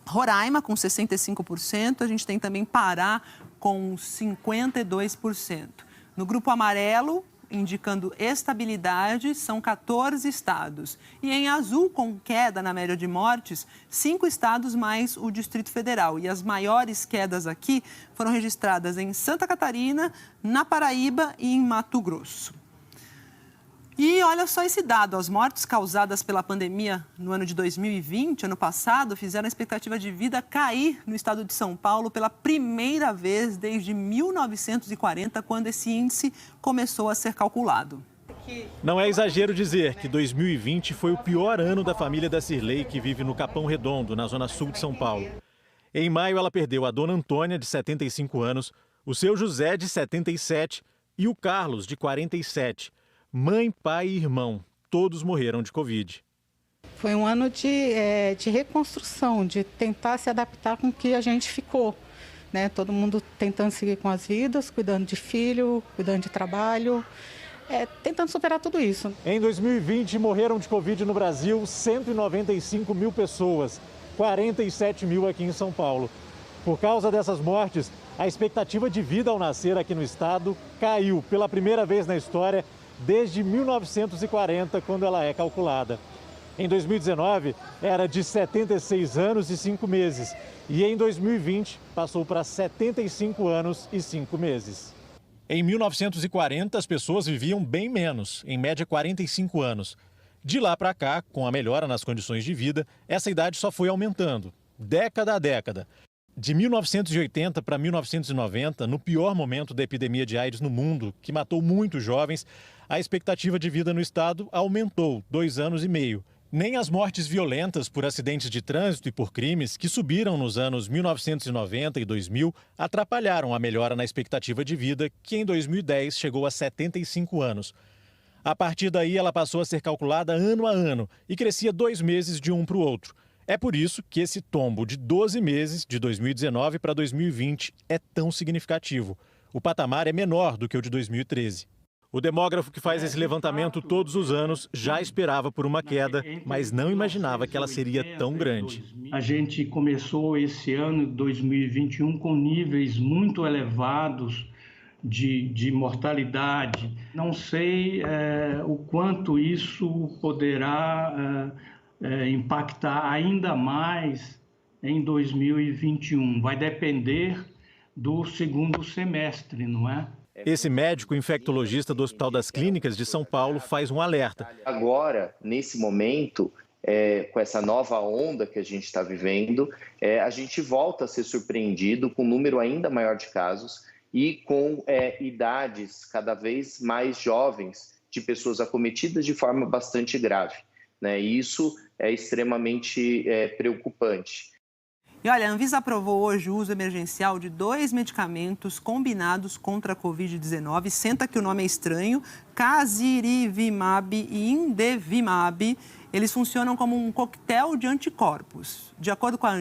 Roraima com 65%, a gente tem também Pará com 52%. No grupo amarelo, indicando estabilidade, são 14 estados. E em azul, com queda na média de mortes, 5 estados mais o Distrito Federal. E as maiores quedas aqui foram registradas em Santa Catarina, na Paraíba e em Mato Grosso. E olha só esse dado, as mortes causadas pela pandemia no ano de 2020, ano passado, fizeram a expectativa de vida cair no estado de São Paulo pela primeira vez desde 1940, quando esse índice começou a ser calculado.
Não é exagero dizer que 2020 foi o pior ano da família da Cirlei, que vive no Capão Redondo, na zona sul de São Paulo. Em maio, ela perdeu a dona Antônia, de 75 anos, o seu José, de 77, e o Carlos, de 47. Mãe, pai e irmão, todos morreram de Covid.
Foi um ano de reconstrução, de tentar se adaptar com o que a gente ficou, né? Todo mundo tentando seguir com as vidas, cuidando de filho, cuidando de trabalho, tentando superar tudo isso.
Em 2020, morreram de Covid no Brasil 195 mil pessoas, 47 mil aqui em São Paulo. Por causa dessas mortes, a expectativa de vida ao nascer aqui no estado caiu pela primeira vez na história desde 1940, quando ela é calculada. Em 2019, era de 76 anos e 5 meses. E em 2020, passou para 75 anos e 5 meses. Em 1940, as pessoas viviam bem menos, em média 45 anos. De lá para cá, com a melhora nas condições de vida, essa idade só foi aumentando, década a década. De 1980 para 1990, no pior momento da epidemia de AIDS no mundo, que matou muitos jovens, a expectativa de vida no estado aumentou 2 anos e meio. Nem as mortes violentas por acidentes de trânsito e por crimes, que subiram nos anos 1990 e 2000, atrapalharam a melhora na expectativa de vida, que em 2010 chegou a 75 anos. A partir daí, ela passou a ser calculada ano a ano e crescia 2 meses de um para o outro. É por isso que esse tombo de 12 meses, de 2019 para 2020, é tão significativo. O patamar é menor do que o de 2013. O demógrafo que faz esse levantamento todos os anos já esperava por uma queda, mas não imaginava que ela seria tão grande.
A gente começou esse ano, 2021, com níveis muito elevados de mortalidade. Não sei o quanto isso poderá impactar ainda mais em 2021. Vai depender do segundo semestre, não é?
Esse médico infectologista do Hospital das Clínicas de São Paulo faz um alerta.
Agora, nesse momento, com essa nova onda que a gente está vivendo, a gente volta a ser surpreendido com um número ainda maior de casos e com idades cada vez mais jovens de pessoas acometidas de forma bastante grave, né? E isso é extremamente preocupante.
E olha, a Anvisa aprovou hoje o uso emergencial de 2 medicamentos combinados contra a Covid-19. Senta que o nome é estranho, Casirivimab e Indevimab. Eles funcionam como um coquetel de anticorpos. De acordo com a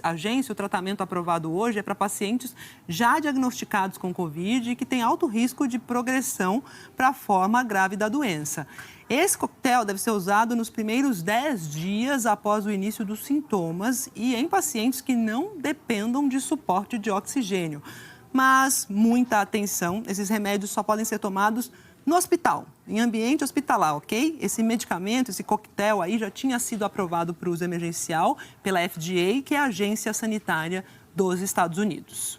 agência, o tratamento aprovado hoje é para pacientes já diagnosticados com Covid e que têm alto risco de progressão para a forma grave da doença. Esse coquetel deve ser usado nos primeiros 10 dias após o início dos sintomas e em pacientes que não dependam de suporte de oxigênio. Mas muita atenção, esses remédios só podem ser tomados no hospital, em ambiente hospitalar, ok? Esse medicamento, esse coquetel aí já tinha sido aprovado para uso emergencial pela FDA, que é a Agência Sanitária dos Estados Unidos.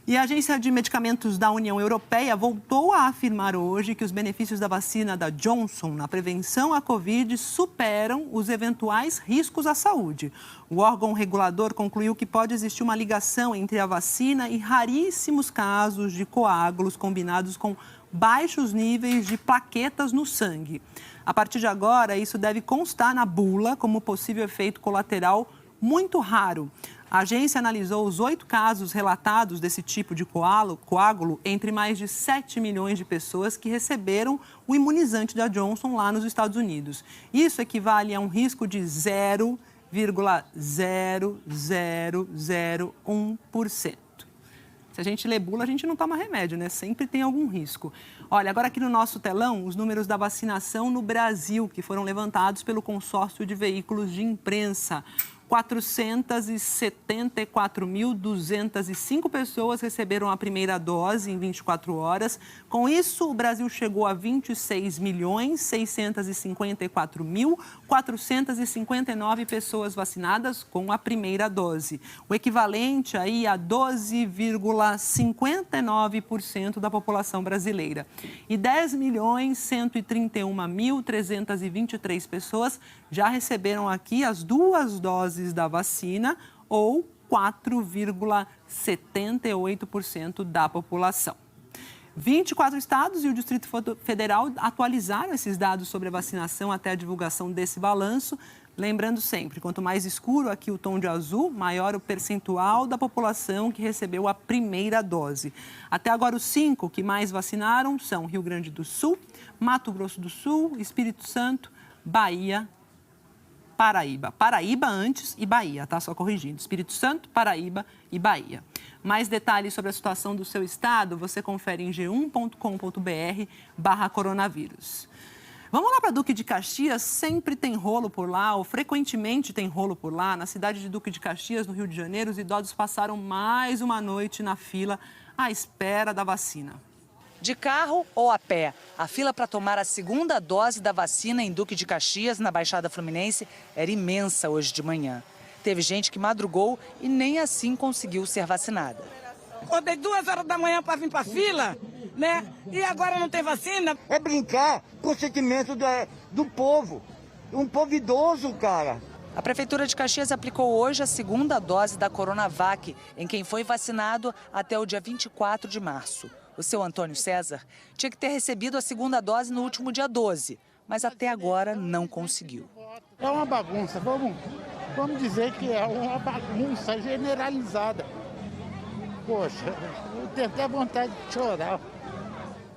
E a Agência de Medicamentos da União Europeia voltou a afirmar hoje que os benefícios da vacina da Johnson na prevenção à Covid superam os eventuais riscos à saúde. O órgão regulador concluiu que pode existir uma ligação entre a vacina e raríssimos casos de coágulos combinados com baixos níveis de plaquetas no sangue. A partir de agora, isso deve constar na bula como possível efeito colateral muito raro. A agência analisou os 8 casos relatados desse tipo de coágulo entre mais de 7 milhões de pessoas que receberam o imunizante da Johnson lá nos Estados Unidos. Isso equivale a um risco de 0,0001%. Se a gente lê bula, a gente não toma remédio, né? Sempre tem algum risco. Olha, agora aqui no nosso telão, os números da vacinação no Brasil, que foram levantados pelo consórcio de veículos de imprensa. 474.205 pessoas receberam a primeira dose em 24 horas. Com isso, o Brasil chegou a 26.654.459 pessoas vacinadas com a primeira dose, o equivalente aí a 12,59% da população brasileira. E 10.131.323 pessoas já receberam aqui as 2 doses da vacina, ou 4,78% da população. 24 estados e o Distrito Federal atualizaram esses dados sobre a vacinação até a divulgação desse balanço. Lembrando sempre, quanto mais escuro aqui o tom de azul, maior o percentual da população que recebeu a primeira dose. Até agora, os 5 que mais vacinaram são Rio Grande do Sul, Mato Grosso do Sul, Espírito Santo, Bahia, Paraíba. Paraíba antes e Bahia, tá? Só corrigindo. Espírito Santo, Paraíba e Bahia. Mais detalhes sobre a situação do seu estado, você confere em g1.com.br/coronavírus. Vamos lá para Duque de Caxias, sempre tem rolo por lá, ou frequentemente tem rolo por lá. Na cidade de Duque de Caxias, no Rio de Janeiro, os idosos passaram mais uma noite na fila à espera da vacina.
De carro ou a pé, a fila para tomar a segunda dose da vacina em Duque de Caxias, na Baixada Fluminense, era imensa hoje de manhã. Teve gente que madrugou e nem assim conseguiu ser vacinada.
Acordei 2 horas da manhã para vir para a fila, né? E agora não tem vacina.
É brincar com o sentimento do povo, um povo idoso, cara.
A Prefeitura de Caxias aplicou hoje a segunda dose da Coronavac em quem foi vacinado até o dia 24 de março. O seu Antônio César tinha que ter recebido a segunda dose no último dia 12, mas até agora não conseguiu.
É uma bagunça, vamos dizer que é uma bagunça generalizada. Poxa, eu tenho até vontade de chorar.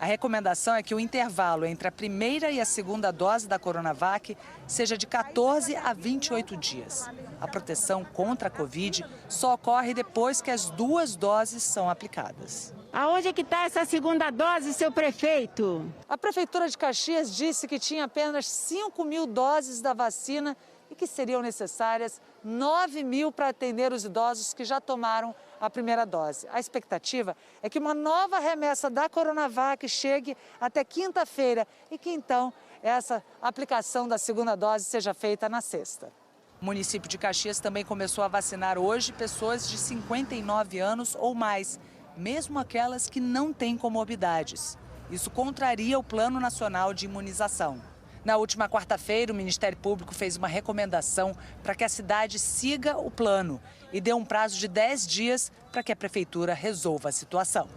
A recomendação é que o intervalo entre a primeira e a segunda dose da Coronavac seja de 14 a 28 dias. A proteção contra a Covid só ocorre depois que as 2 doses são aplicadas.
Aonde é que está essa segunda dose, seu prefeito?
A Prefeitura de Caxias disse que tinha apenas 5.000 doses da vacina e que seriam necessárias 9.000 para atender os idosos que já tomaram a primeira dose. A expectativa é que uma nova remessa da Coronavac chegue até quinta-feira e que então essa aplicação da segunda dose seja feita na sexta. O município de Caxias também começou a vacinar hoje pessoas de 59 anos ou mais, mesmo aquelas que não têm comorbidades. Isso contraria o Plano Nacional de Imunização. Na última quarta-feira, o Ministério Público fez uma recomendação para que a cidade siga o plano e deu um prazo de 10 dias para que a Prefeitura resolva a situação.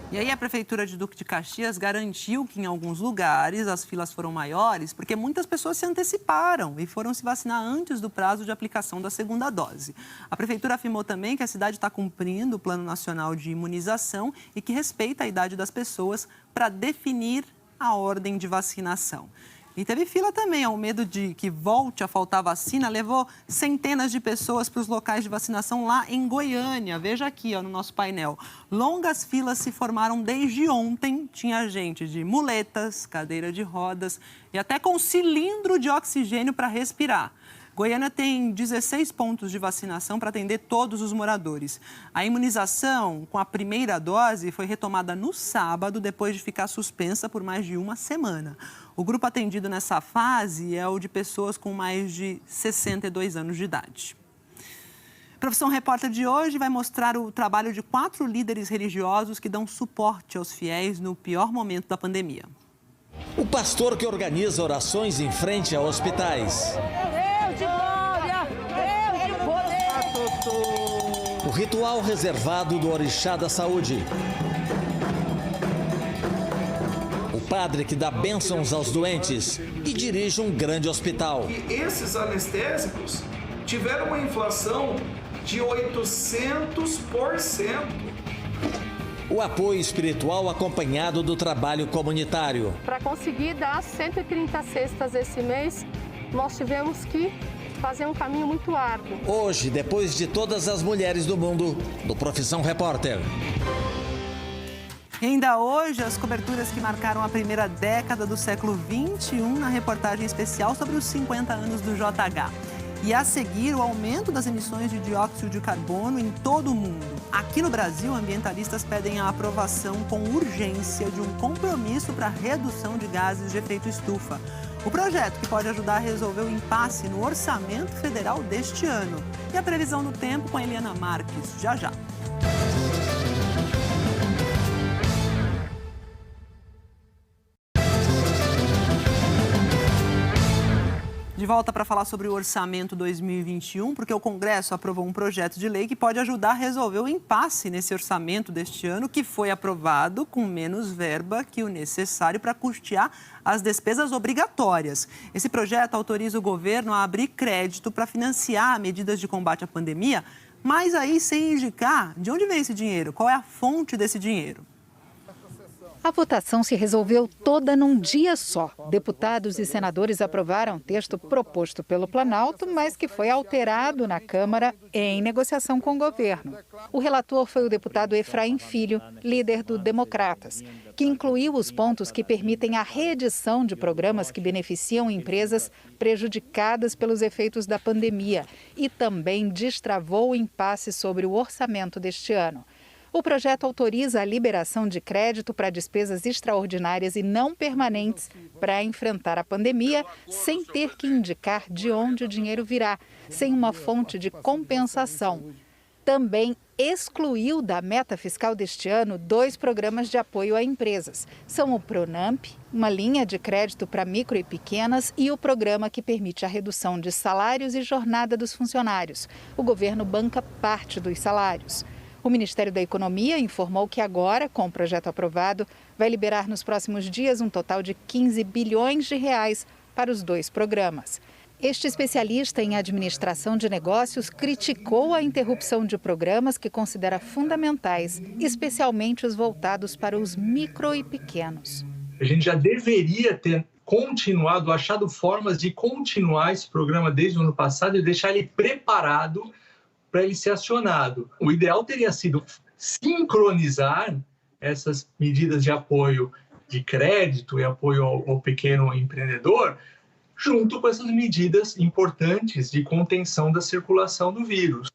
E aí a Prefeitura de Duque de Caxias garantiu que em alguns lugares as filas foram maiores porque muitas pessoas se anteciparam e foram se vacinar antes do prazo de aplicação da segunda dose. A Prefeitura afirmou também que a cidade está cumprindo o Plano Nacional de Imunização e que respeita a idade das pessoas para definir a ordem de vacinação. E teve fila também, ao medo de que volte a faltar vacina, levou centenas de pessoas para os locais de vacinação lá em Goiânia. Veja aqui, ó, no nosso painel. Longas filas se formaram desde ontem. Tinha gente de muletas, cadeira de rodas e até com cilindro de oxigênio para respirar. Goiânia tem 16 pontos de vacinação para atender todos os moradores. A imunização com a primeira dose foi retomada no sábado, depois de ficar suspensa por mais de uma semana. O grupo atendido nessa fase é o de pessoas com mais de 62 anos de idade. A Profissão Repórter de hoje vai mostrar o trabalho de 4 líderes religiosos que dão suporte aos fiéis no pior momento da pandemia.
O pastor que organiza orações em frente a hospitais. O ritual reservado do Orixá da Saúde. O padre que dá bênçãos aos doentes e dirige um grande hospital.
E esses anestésicos tiveram uma inflação de 800%.
O apoio espiritual acompanhado do trabalho comunitário.
Para conseguir dar 130 cestas esse mês, nós tivemos que fazer um caminho muito árduo.
Hoje, depois de todas as mulheres do mundo, do Profissão Repórter.
E ainda hoje, as coberturas que marcaram a primeira década do século XXI na reportagem especial sobre os 50 anos do JH. E a seguir, o aumento das emissões de dióxido de carbono em todo o mundo. Aqui no Brasil, ambientalistas pedem a aprovação com urgência de um compromisso para a redução de gases de efeito estufa. O projeto que pode ajudar a resolver o impasse no orçamento federal deste ano. E a previsão do tempo com a Eliana Marques, já já. De volta para falar sobre o orçamento 2021, porque o Congresso aprovou um projeto de lei que pode ajudar a resolver o impasse nesse orçamento deste ano, que foi aprovado com menos verba que o necessário para custear as despesas obrigatórias. Esse projeto autoriza o governo a abrir crédito para financiar medidas de combate à pandemia, mas aí sem indicar de onde vem esse dinheiro, qual é a fonte desse dinheiro.
A votação se resolveu toda num dia só. Deputados e senadores aprovaram o texto proposto pelo Planalto, mas que foi alterado na Câmara em negociação com o governo. O relator foi o deputado Efraim Filho, líder do Democratas, que incluiu os pontos que permitem a reedição de programas que beneficiam empresas prejudicadas pelos efeitos da pandemia e também destravou o impasse sobre o orçamento deste ano. O projeto autoriza a liberação de crédito para despesas extraordinárias e não permanentes para enfrentar a pandemia, sem ter que indicar de onde o dinheiro virá, sem uma fonte de compensação. Também excluiu da meta fiscal deste ano 2 programas de apoio a empresas. São o Pronamp, uma linha de crédito para micro e pequenas, e o programa que permite a redução de salários e jornada dos funcionários. O governo banca parte dos salários. O Ministério da Economia informou que agora, com o projeto aprovado, vai liberar nos próximos dias um total de 15 bilhões de reais para os 2 programas. Este especialista em administração de negócios criticou a interrupção de programas que considera fundamentais, especialmente os voltados para os micro e pequenos.
A gente já deveria ter continuado, achado formas de continuar esse programa desde o ano passado e deixar ele preparado para ele ser acionado. O ideal teria sido sincronizar essas medidas de apoio de crédito e apoio ao pequeno empreendedor junto com essas medidas importantes de contenção da circulação do vírus.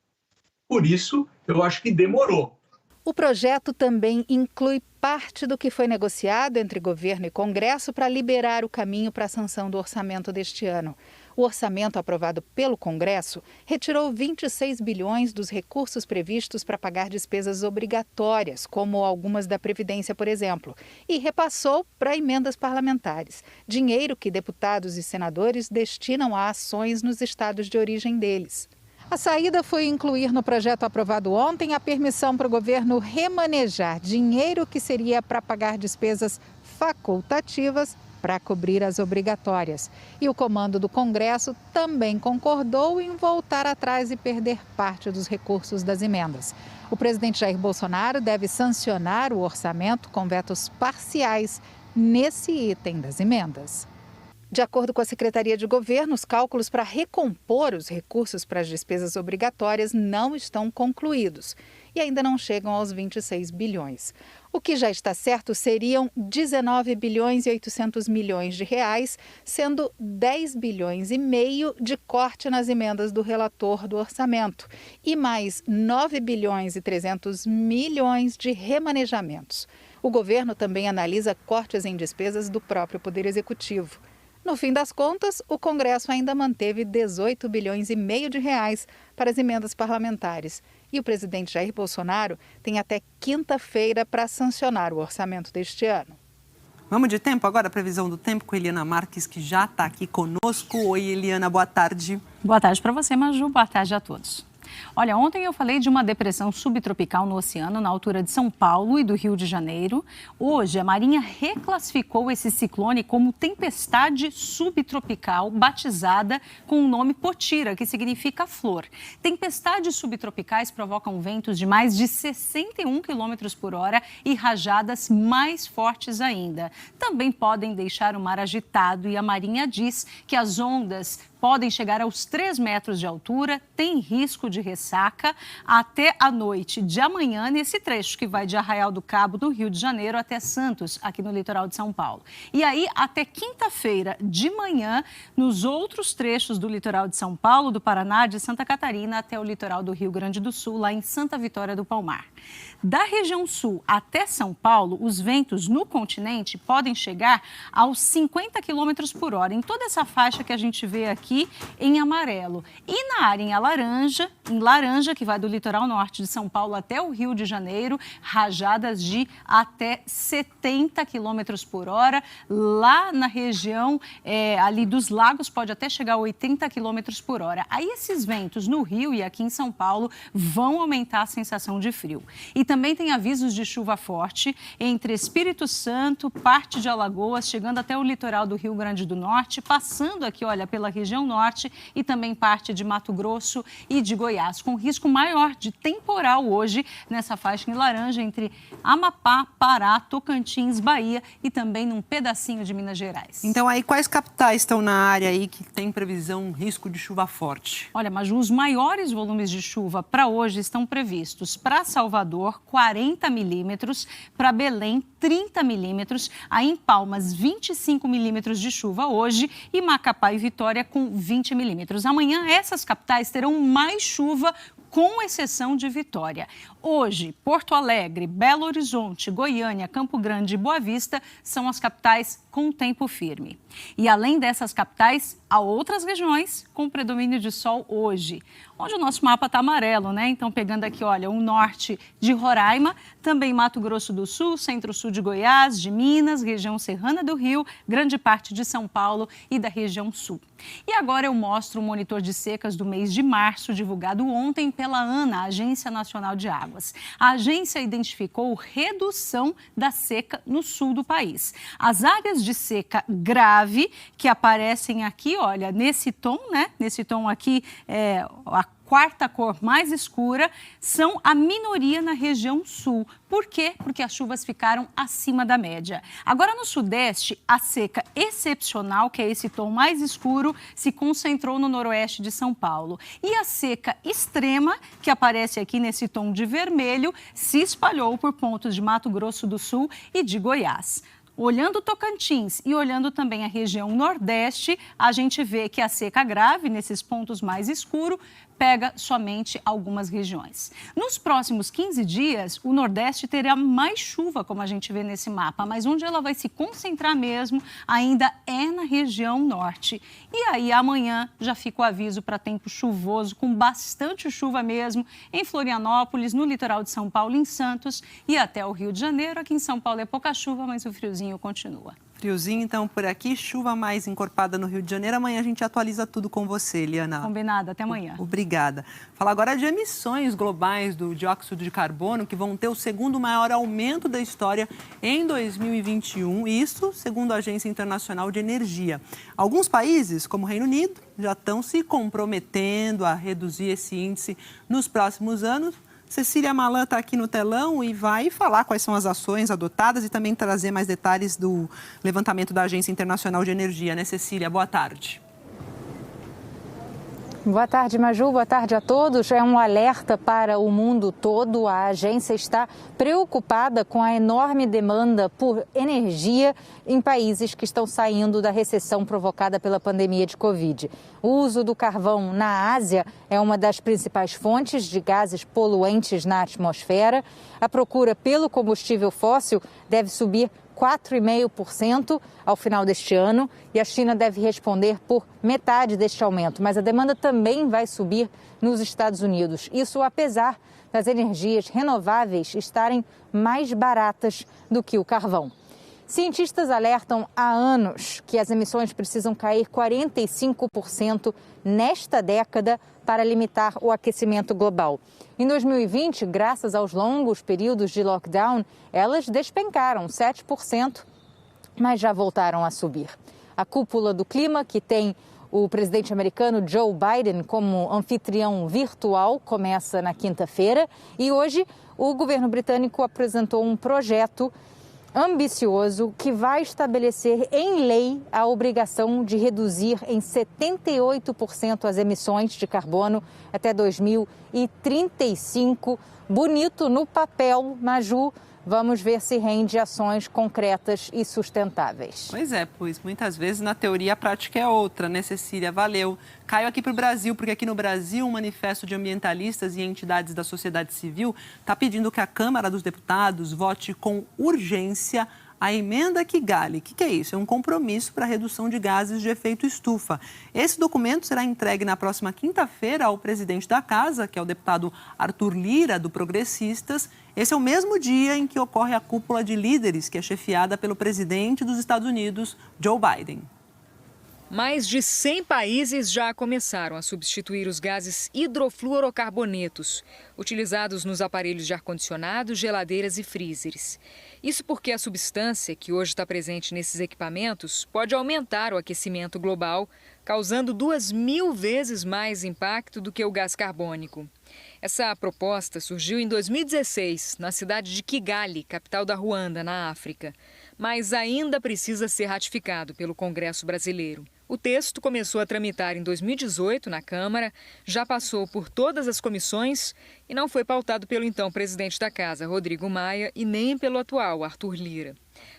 Por isso, eu acho que demorou.
O projeto também inclui parte do que foi negociado entre governo e Congresso para liberar o caminho para a sanção do orçamento deste ano. O orçamento aprovado pelo Congresso retirou 26 bilhões dos recursos previstos para pagar despesas obrigatórias, como algumas da Previdência, por exemplo, e repassou para emendas parlamentares, dinheiro que deputados e senadores destinam a ações nos estados de origem deles. A saída foi incluir no projeto aprovado ontem a permissão para o governo remanejar dinheiro que seria para pagar despesas facultativas para cobrir as obrigatórias. E o comando do Congresso também concordou em voltar atrás e perder parte dos recursos das emendas. O presidente Jair Bolsonaro deve sancionar o orçamento com vetos parciais nesse item das emendas. De acordo com a Secretaria de Governo, os cálculos para recompor os recursos para as despesas obrigatórias não estão concluídos e ainda não chegam aos 26 bilhões. O que já está certo seriam 19 bilhões e 800 milhões de reais, sendo 10 bilhões e meio de corte nas emendas do relator do orçamento e mais 9 bilhões e 300 milhões de remanejamentos. O governo também analisa cortes em despesas do próprio Poder Executivo. No fim das contas, o Congresso ainda manteve 18 bilhões e meio de reais para as emendas parlamentares. E o presidente Jair Bolsonaro tem até quinta-feira para sancionar o orçamento deste ano.
Vamos de tempo agora, a previsão do tempo com Eliana Marques, que já está aqui conosco. Oi, Eliana, boa tarde.
Boa tarde para você, Maju. Boa tarde a todos. Olha, ontem eu falei de uma depressão subtropical no oceano, na altura de São Paulo e do Rio de Janeiro. Hoje, a Marinha reclassificou esse ciclone como tempestade subtropical, batizada com o nome Potira, que significa flor. Tempestades subtropicais provocam ventos de mais de 61 km por hora e rajadas mais fortes ainda. Também podem deixar o mar agitado e a Marinha diz que as ondas podem chegar aos 3 metros de altura, tem risco de ressaca até a noite de amanhã, nesse trecho que vai de Arraial do Cabo, no Rio de Janeiro, até Santos, aqui no litoral de São Paulo. E aí, até quinta-feira de manhã, nos outros trechos do litoral de São Paulo, do Paraná, de Santa Catarina, até o litoral do Rio Grande do Sul, lá em Santa Vitória do Palmar. Da região sul até São Paulo, os ventos no continente podem chegar aos 50 km por hora, em toda essa faixa que a gente vê aqui em amarelo. E na área em laranja, que vai do litoral norte de São Paulo até o Rio de Janeiro, rajadas de até 70 km por hora. Lá na região ali dos lagos pode até chegar a 80 km por hora. Aí esses ventos no Rio e aqui em São Paulo vão aumentar a sensação de frio. E também tem avisos de chuva forte entre Espírito Santo, parte de Alagoas, chegando até o litoral do Rio Grande do Norte, passando aqui, olha, pela região norte e também parte de Mato Grosso e de Goiás, com risco maior de temporal hoje nessa faixa em laranja entre Amapá, Pará, Tocantins, Bahia e também num pedacinho de Minas Gerais.
Então aí quais capitais estão na área aí que tem previsão, risco de chuva forte?
Olha, Maju, os maiores volumes de chuva para hoje estão previstos para Salvador, 40 milímetros, para Belém, 30 milímetros, aí em Palmas, 25 milímetros de chuva hoje e Macapá e Vitória com 20 milímetros. Amanhã, essas capitais terão mais chuva, com exceção de Vitória. Hoje, Porto Alegre, Belo Horizonte, Goiânia, Campo Grande e Boa Vista são as capitais com tempo firme. E além dessas capitais, há outras regiões com predomínio de sol hoje, onde o nosso mapa está amarelo, né? Então, pegando aqui, olha, o norte de Roraima, também Mato Grosso do Sul, centro-sul de Goiás, de Minas, região serrana do Rio, grande parte de São Paulo e da região sul. E agora eu mostro o monitor de secas do mês de março, divulgado ontem pela ANA, Agência Nacional de Águas. A agência identificou redução da seca no sul do país. As áreas de seca grave que aparecem aqui, olha, nesse tom, né? Nesse tom aqui, a quarta cor mais escura, são a minoria na região sul. Por quê? Porque as chuvas ficaram acima da média. Agora, no sudeste, a seca excepcional, que é esse tom mais escuro, se concentrou no noroeste de São Paulo. E a seca extrema, que aparece aqui nesse tom de vermelho, se espalhou por pontos de Mato Grosso do Sul e de Goiás. Olhando Tocantins e olhando também a região nordeste, a gente vê que a seca grave, nesses pontos mais escuros, pega somente algumas regiões. Nos próximos 15 dias, o Nordeste terá mais chuva, como a gente vê nesse mapa, mas onde ela vai se concentrar mesmo ainda é na região norte. E aí amanhã já fica o aviso para tempo chuvoso, com bastante chuva mesmo, em Florianópolis, no litoral de São Paulo, em Santos e até o Rio de Janeiro. Aqui em São Paulo é pouca chuva, mas o friozinho continua.
Friozinho, então, por aqui, chuva mais encorpada no Rio de Janeiro. Amanhã a gente atualiza tudo com você, Eliana.
Combinado, até amanhã.
Obrigada. Falar agora de emissões globais do dióxido de carbono, que vão ter o segundo maior aumento da história em 2021, isso segundo a Agência Internacional de Energia. Alguns países, como o Reino Unido, já estão se comprometendo a reduzir esse índice nos próximos anos. Cecília Malan está aqui no telão e vai falar quais são as ações adotadas e também trazer mais detalhes do levantamento da Agência Internacional de Energia, né, Cecília? Boa tarde.
Boa tarde, Maju. Boa tarde a todos. É um alerta para o mundo todo. A agência está preocupada com a enorme demanda por energia em países que estão saindo da recessão provocada pela pandemia de Covid. O uso do carvão na Ásia é uma das principais fontes de gases poluentes na atmosfera. A procura pelo combustível fóssil deve subir 4,5% ao final deste ano e a China deve responder por metade deste aumento. Mas a demanda também vai subir nos Estados Unidos. Isso apesar das energias renováveis estarem mais baratas do que o carvão. Cientistas alertam há anos que as emissões precisam cair 45% nesta década para limitar o aquecimento global. Em 2020, graças aos longos períodos de lockdown, elas despencaram 7%, mas já voltaram a subir. A cúpula do clima, que tem o presidente americano Joe Biden como anfitrião virtual, começa na quinta-feira e hoje o governo britânico apresentou um projeto ambicioso que vai estabelecer em lei a obrigação de reduzir em 78% as emissões de carbono até 2035. Bonito no papel, Maju. Vamos ver se rende ações concretas e sustentáveis.
Pois é, pois muitas vezes na teoria a prática é outra, né, Cecília? Valeu. Caio aqui para o Brasil, porque aqui no Brasil um manifesto de ambientalistas e entidades da sociedade civil está pedindo que a Câmara dos Deputados vote com urgência a emenda Kigali. O que é isso? É um compromisso para a redução de gases de efeito estufa. Esse documento será entregue na próxima quinta-feira ao presidente da Casa, que é o deputado Arthur Lira, do Progressistas. Esse é o mesmo dia em que ocorre a cúpula de líderes, que é chefiada pelo presidente dos Estados Unidos, Joe Biden.
Mais de 100 países já começaram a substituir os gases hidrofluorocarbonetos, utilizados nos aparelhos de ar-condicionado, geladeiras e freezers. Isso porque a substância que hoje está presente nesses equipamentos pode aumentar o aquecimento global, causando 2.000 vezes mais impacto do que o gás carbônico. Essa proposta surgiu em 2016, na cidade de Kigali, capital da Ruanda, na África, mas ainda precisa ser ratificado pelo Congresso brasileiro. O texto começou a tramitar em 2018 na Câmara, já passou por todas as comissões e não foi pautado pelo então presidente da Casa, Rodrigo Maia, e nem pelo atual, Arthur Lira.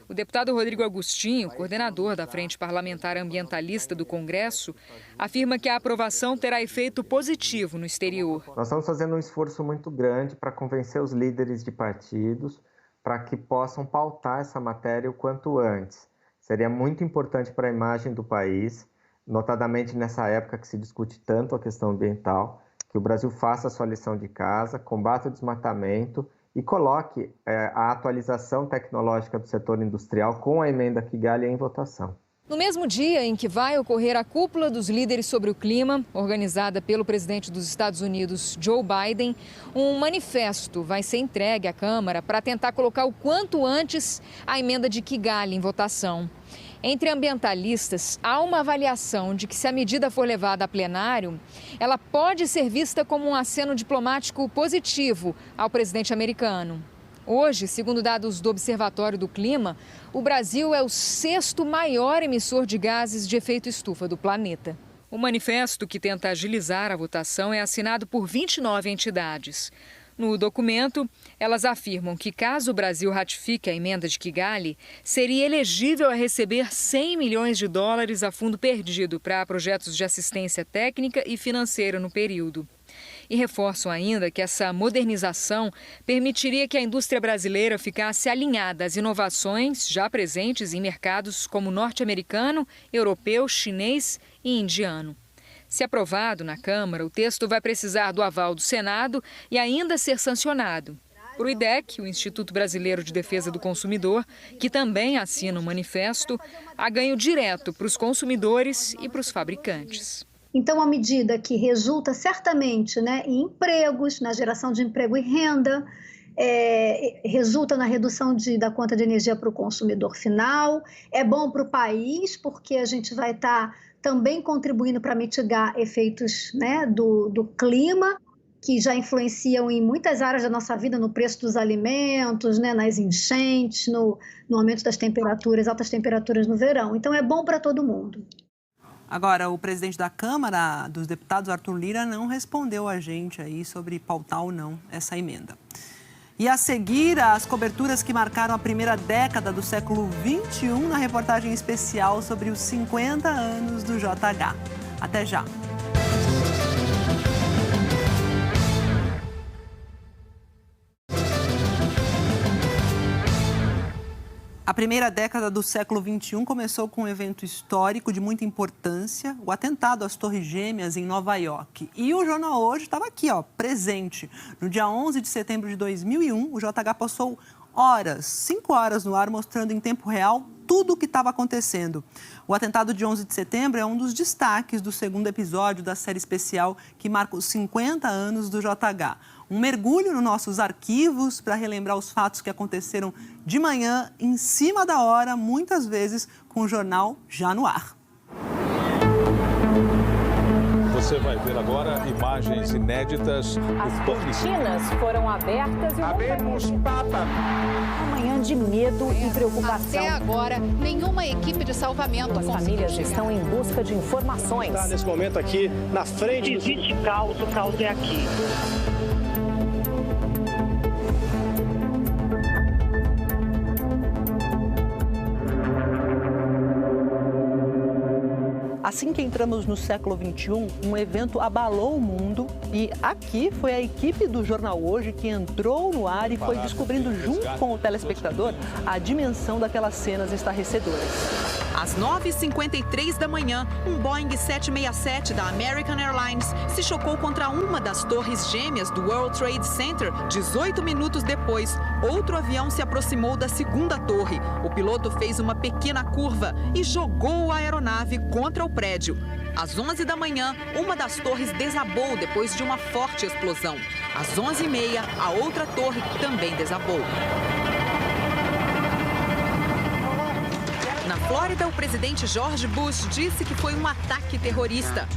O deputado Rodrigo Agostinho, coordenador da Frente Parlamentar Ambientalista do Congresso, afirma que a aprovação terá efeito positivo no exterior.
Nós estamos fazendo um esforço muito grande para convencer os líderes de partidos para que possam pautar essa matéria o quanto antes. Seria muito importante para a imagem do país, notadamente nessa época que se discute tanto a questão ambiental, que o Brasil faça a sua lição de casa, combata o desmatamento e coloque a atualização tecnológica do setor industrial com a emenda Kigali em votação.
No mesmo dia em que vai ocorrer a cúpula dos líderes sobre o clima, organizada pelo presidente dos Estados Unidos, Joe Biden, um manifesto vai ser entregue à Câmara para tentar colocar o quanto antes a emenda de Kigali em votação. Entre ambientalistas, há uma avaliação de que, se a medida for levada a plenário, ela pode ser vista como um aceno diplomático positivo ao presidente americano. Hoje, segundo dados do Observatório do Clima, o Brasil é o 6º maior emissor de gases de efeito estufa do planeta. O manifesto, que tenta agilizar a votação, é assinado por 29 entidades. No documento, elas afirmam que, caso o Brasil ratifique a emenda de Kigali, seria elegível a receber $100 milhões a fundo perdido para projetos de assistência técnica e financeira no período. E reforçam ainda que essa modernização permitiria que a indústria brasileira ficasse alinhada às inovações já presentes em mercados como norte-americano, europeu, chinês e indiano. Se aprovado na Câmara, o texto vai precisar do aval do Senado e ainda ser sancionado. Para o IDEC, o Instituto Brasileiro de Defesa do Consumidor, que também assina o manifesto, há ganho direto para os consumidores e para os fabricantes.
Então, a medida que resulta certamente, em empregos, na geração de emprego e renda, resulta na redução da conta de energia para o consumidor final, é bom para o país, porque a gente vai estar também contribuindo para mitigar efeitos do clima, que já influenciam em muitas áreas da nossa vida, no preço dos alimentos, nas enchentes, no aumento das temperaturas, altas temperaturas no verão. Então, é bom para todo mundo.
Agora, o presidente da Câmara dos Deputados, Arthur Lira, não respondeu a gente aí sobre pautar ou não essa emenda. E a seguir, as coberturas que marcaram a primeira década do século XXI na reportagem especial sobre os 50 anos do JH. Até já! A primeira década do século XXI começou com um evento histórico de muita importância, o atentado às Torres Gêmeas em Nova York. E o Jornal Hoje estava aqui, presente. No dia 11 de setembro de 2001, o JH passou 5 horas no ar, mostrando em tempo real tudo o que estava acontecendo. O atentado de 11 de setembro é um dos destaques do segundo episódio da série especial que marca os 50 anos do JH. Um mergulho nos nossos arquivos para relembrar os fatos que aconteceram de manhã, em cima da hora, muitas vezes com o jornal já no ar.
Você vai ver agora imagens inéditas.
As cortinas foram abertas e o
Habemos Papa.
Amanhã de medo e preocupação.
Até agora, nenhuma equipe de salvamento
As famílias estão em busca de informações.
Está nesse momento aqui na frente.
Existe caos, o caos é aqui.
Assim que entramos no século XXI, um evento abalou o mundo e aqui foi a equipe do Jornal Hoje que entrou no ar e foi descobrindo junto com o telespectador a dimensão daquelas cenas estarrecedoras.
Às 9h53 da manhã, um Boeing 767 da American Airlines se chocou contra uma das torres gêmeas do World Trade Center. 18 minutos depois, outro avião se aproximou da segunda torre. O piloto fez uma pequena curva e jogou a aeronave contra o prédio. Às 11 da manhã, uma das torres desabou depois de uma forte explosão. Às 11h30, a outra torre também desabou. Na Flórida, o presidente George Bush disse que foi um ataque terrorista.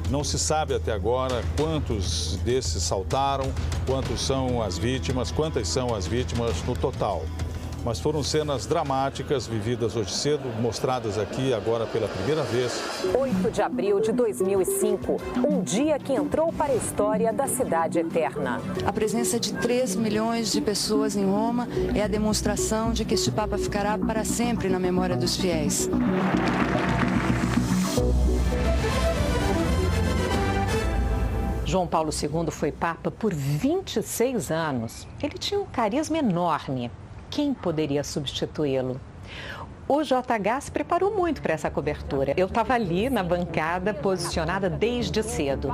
Não se sabe até agora quantos desses saltaram, quantas são as vítimas no total. Mas foram cenas dramáticas vividas hoje cedo, mostradas aqui agora pela primeira vez.
8 de abril de 2005, um dia que entrou para a história da Cidade Eterna.
A presença de 3 milhões de pessoas em Roma é a demonstração de que este Papa ficará para sempre na memória dos fiéis.
João Paulo II foi Papa por 26 anos. Ele tinha um carisma enorme. Quem poderia substituí-lo? O JH se preparou muito para essa cobertura. Eu estava ali na bancada, posicionada desde cedo.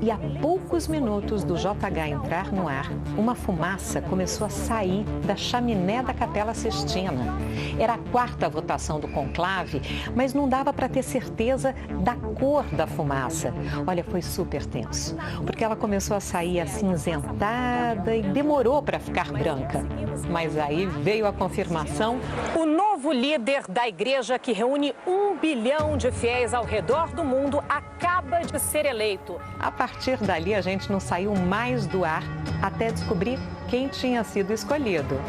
E a poucos minutos do JH entrar no ar, uma fumaça começou a sair da chaminé da Capela Sistina. Era a 4ª votação do conclave, mas não dava para ter certeza da cor da fumaça. Olha, foi super tenso, porque ela começou a sair acinzentada e demorou para ficar branca. Mas aí veio a confirmação. O novo líder da igreja, que reúne 1 bilhão de fiéis ao redor do mundo, acaba de ser eleito. A partir dali, a gente não saiu mais do ar até descobrir quem tinha sido escolhido.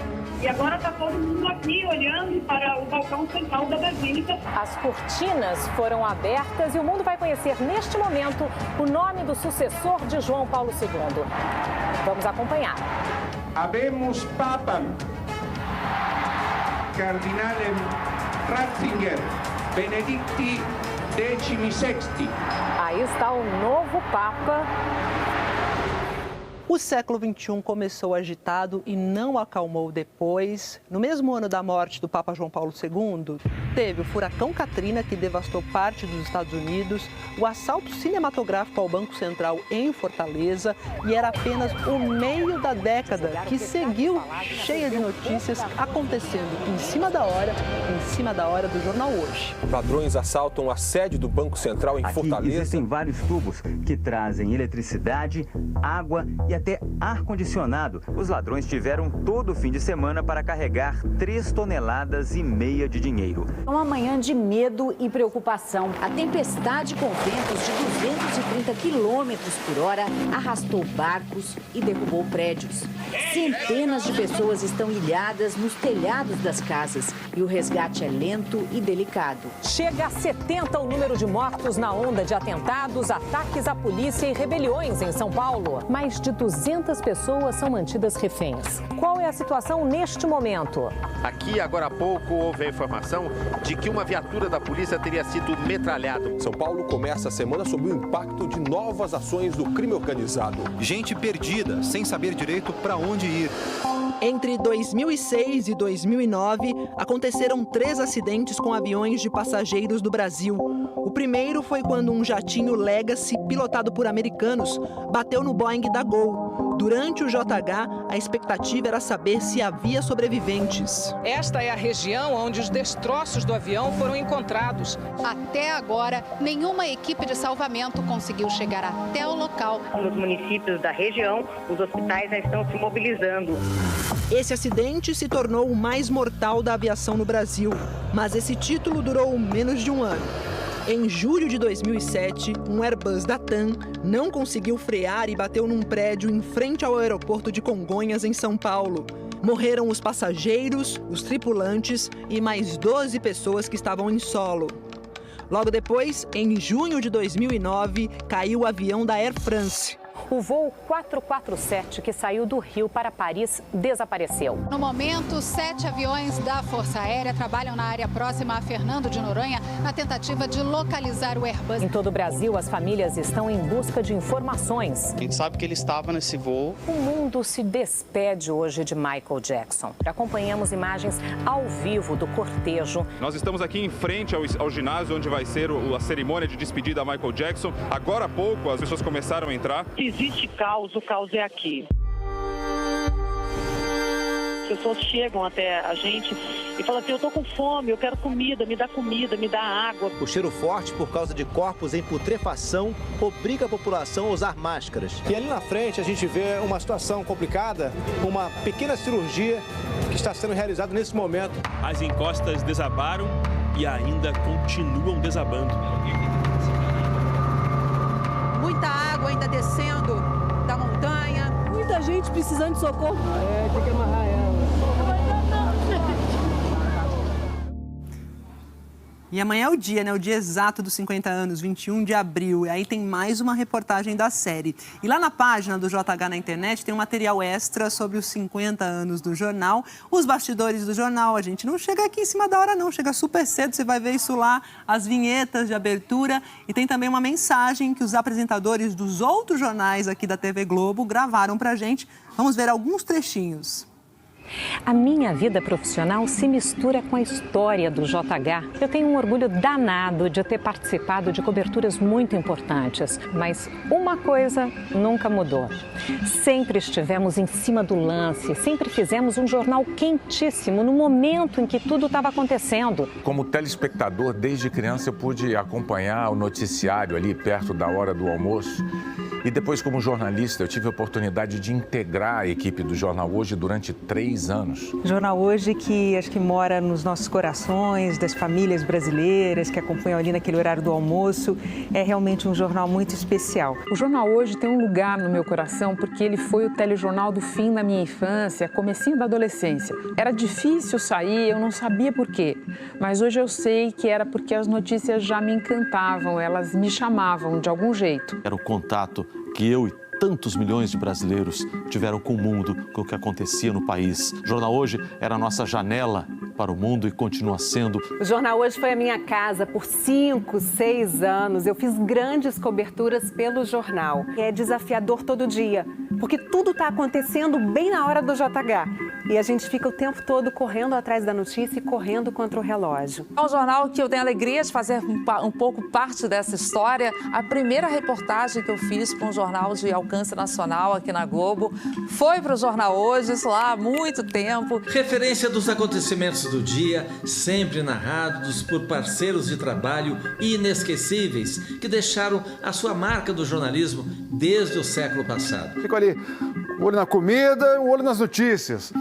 E agora está todo mundo aqui olhando para o balcão central da Basílica.
As cortinas foram abertas e o mundo vai conhecer neste momento o nome do sucessor de João Paulo II. Vamos acompanhar.
Habemos Papa. Cardinale Ratzinger, Benedicti XVI.
Aí está o novo Papa.
O século XXI começou agitado e não acalmou depois. No mesmo ano da morte do Papa João Paulo II, teve o furacão Katrina, que devastou parte dos Estados Unidos, o assalto cinematográfico ao Banco Central em Fortaleza, e era apenas o meio da década que seguiu cheia de notícias acontecendo em cima da hora do Jornal Hoje.
Ladrões assaltam a sede do Banco Central em Fortaleza.
Existem vários tubos que trazem eletricidade, água e até ar-condicionado. Os ladrões tiveram todo o fim de semana para carregar 3,5 toneladas de dinheiro.
Uma manhã de medo e preocupação.
A tempestade com ventos de 230 quilômetros por hora arrastou barcos e derrubou prédios. Centenas de pessoas estão ilhadas nos telhados das casas e o resgate é lento e delicado.
Chega a 70 o número de mortos na onda de atentados, ataques à polícia e rebeliões em São Paulo. Mais de 200 pessoas são mantidas reféns. Qual é a situação neste momento?
Aqui, agora há pouco, houve a informação de que uma viatura da polícia teria sido metralhada.
São Paulo começa a semana sob o impacto de novas ações do crime organizado.
Gente perdida, sem saber direito para onde ir.
Entre 2006 e 2009, aconteceram 3 acidentes com aviões de passageiros do Brasil. O primeiro foi quando um jatinho Legacy, pilotado por americanos, bateu no Boeing da Gol. Durante o JH, a expectativa era saber se havia sobreviventes.
Esta é a região onde os destroços do avião foram encontrados.
Até agora, nenhuma equipe de salvamento conseguiu chegar até o local.
Nos municípios da região, os hospitais já estão se mobilizando.
Esse acidente se tornou o mais mortal da aviação no Brasil, mas esse título durou menos de um ano. Em julho de 2007, um Airbus da TAM não conseguiu frear e bateu num prédio em frente ao aeroporto de Congonhas, em São Paulo. Morreram os passageiros, os tripulantes e mais 12 pessoas que estavam em solo. Logo depois, em junho de 2009, caiu o avião da Air France.
O voo 447, que saiu do Rio para Paris, desapareceu.
No momento, 7 aviões da Força Aérea trabalham na área próxima a Fernando de Noronha na tentativa de localizar o Airbus.
Em todo o Brasil, as famílias estão em busca de informações.
A gente sabe que ele estava nesse voo.
O mundo se despede hoje de Michael Jackson. Acompanhamos imagens ao vivo do cortejo.
Nós estamos aqui em frente ao ginásio onde vai ser a cerimônia de despedida a Michael Jackson. Agora há pouco, as pessoas começaram a entrar.
Existe caos, o caos é aqui. As pessoas chegam até a gente e falam assim, eu tô com fome, eu quero comida, me dá água.
O cheiro forte por causa de corpos em putrefação obriga a população a usar máscaras. E ali na frente a gente vê uma situação complicada, uma pequena cirurgia que está sendo realizada nesse momento.
As encostas desabaram e ainda continuam desabando.
Muita água ainda descendo da montanha.
Muita gente precisando de socorro. Tem que amarrar ela.
E amanhã é o dia, né? O dia exato dos 50 anos, 21 de abril. E aí tem mais uma reportagem da série. E lá na página do JH na internet tem um material extra sobre os 50 anos do jornal. Os bastidores do jornal, a gente não chega aqui em cima da hora não, chega super cedo, você vai ver isso lá, as vinhetas de abertura. E tem também uma mensagem que os apresentadores dos outros jornais aqui da TV Globo gravaram pra gente. Vamos ver alguns trechinhos.
A minha vida profissional se mistura com a história do JH. Eu tenho um orgulho danado de ter participado de coberturas muito importantes, mas uma coisa nunca mudou. Sempre estivemos em cima do lance, sempre fizemos um jornal quentíssimo no momento em que tudo estava acontecendo.
Como telespectador, desde criança eu pude acompanhar o noticiário ali perto da hora do almoço. E depois, como jornalista, eu tive a oportunidade de integrar a equipe do Jornal Hoje durante 3 anos.
Jornal Hoje que acho que mora nos nossos corações, das famílias brasileiras que acompanham ali naquele horário do almoço. É realmente um jornal muito especial.
O Jornal Hoje tem um lugar no meu coração porque ele foi o telejornal do fim da minha infância, comecinho da adolescência. Era difícil sair, eu não sabia por quê, mas hoje eu sei que era porque as notícias já me encantavam, elas me chamavam de algum jeito.
Era o contato que eu e tantos milhões de brasileiros tiveram com o mundo, com o que acontecia no país. O Jornal Hoje era a nossa janela para o mundo e continua sendo.
O Jornal Hoje foi a minha casa por 5, 6 anos. Eu fiz grandes coberturas pelo jornal. É desafiador todo dia, porque tudo está acontecendo bem na hora do JH. E a gente fica o tempo todo correndo atrás da notícia e correndo contra o relógio.
É um jornal que eu tenho a alegria de fazer um pouco parte dessa história. A primeira reportagem que eu fiz para um jornal de alcance nacional aqui na Globo foi para o Jornal Hoje, isso lá há muito tempo.
Referência dos acontecimentos do dia, sempre narrados por parceiros de trabalho inesquecíveis que deixaram a sua marca do jornalismo desde o século passado.
Fico ali, um olho na comida e um olho nas notícias.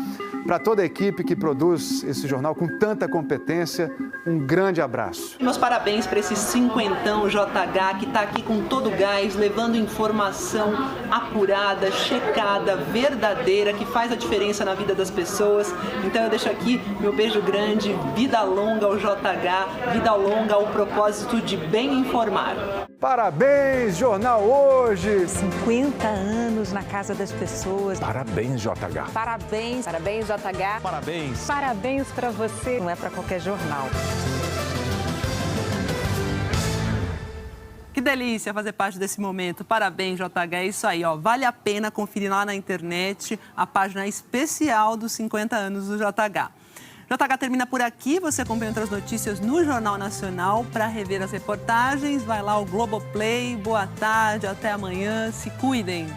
Para toda a equipe que produz esse jornal com tanta competência, um grande abraço.
Meus parabéns para esse cinquentão JH que está aqui com todo o gás, levando informação apurada, checada, verdadeira, que faz a diferença na vida das pessoas. Então eu deixo aqui meu beijo grande, vida longa ao JH, vida longa ao propósito de bem informar.
Parabéns, Jornal Hoje!
50 anos na casa das pessoas.
Parabéns, JH.
Parabéns. Parabéns, JH.
Parabéns.
Parabéns para você.
Não é para qualquer jornal.
Que delícia fazer parte desse momento. Parabéns, JH. É isso aí, ó. Vale a pena conferir lá na internet a página especial dos 50 anos do JH. JH termina por aqui. Você acompanha outras notícias no Jornal Nacional. Para rever as reportagens, vai lá o Globoplay. Boa tarde, até amanhã. Se cuidem.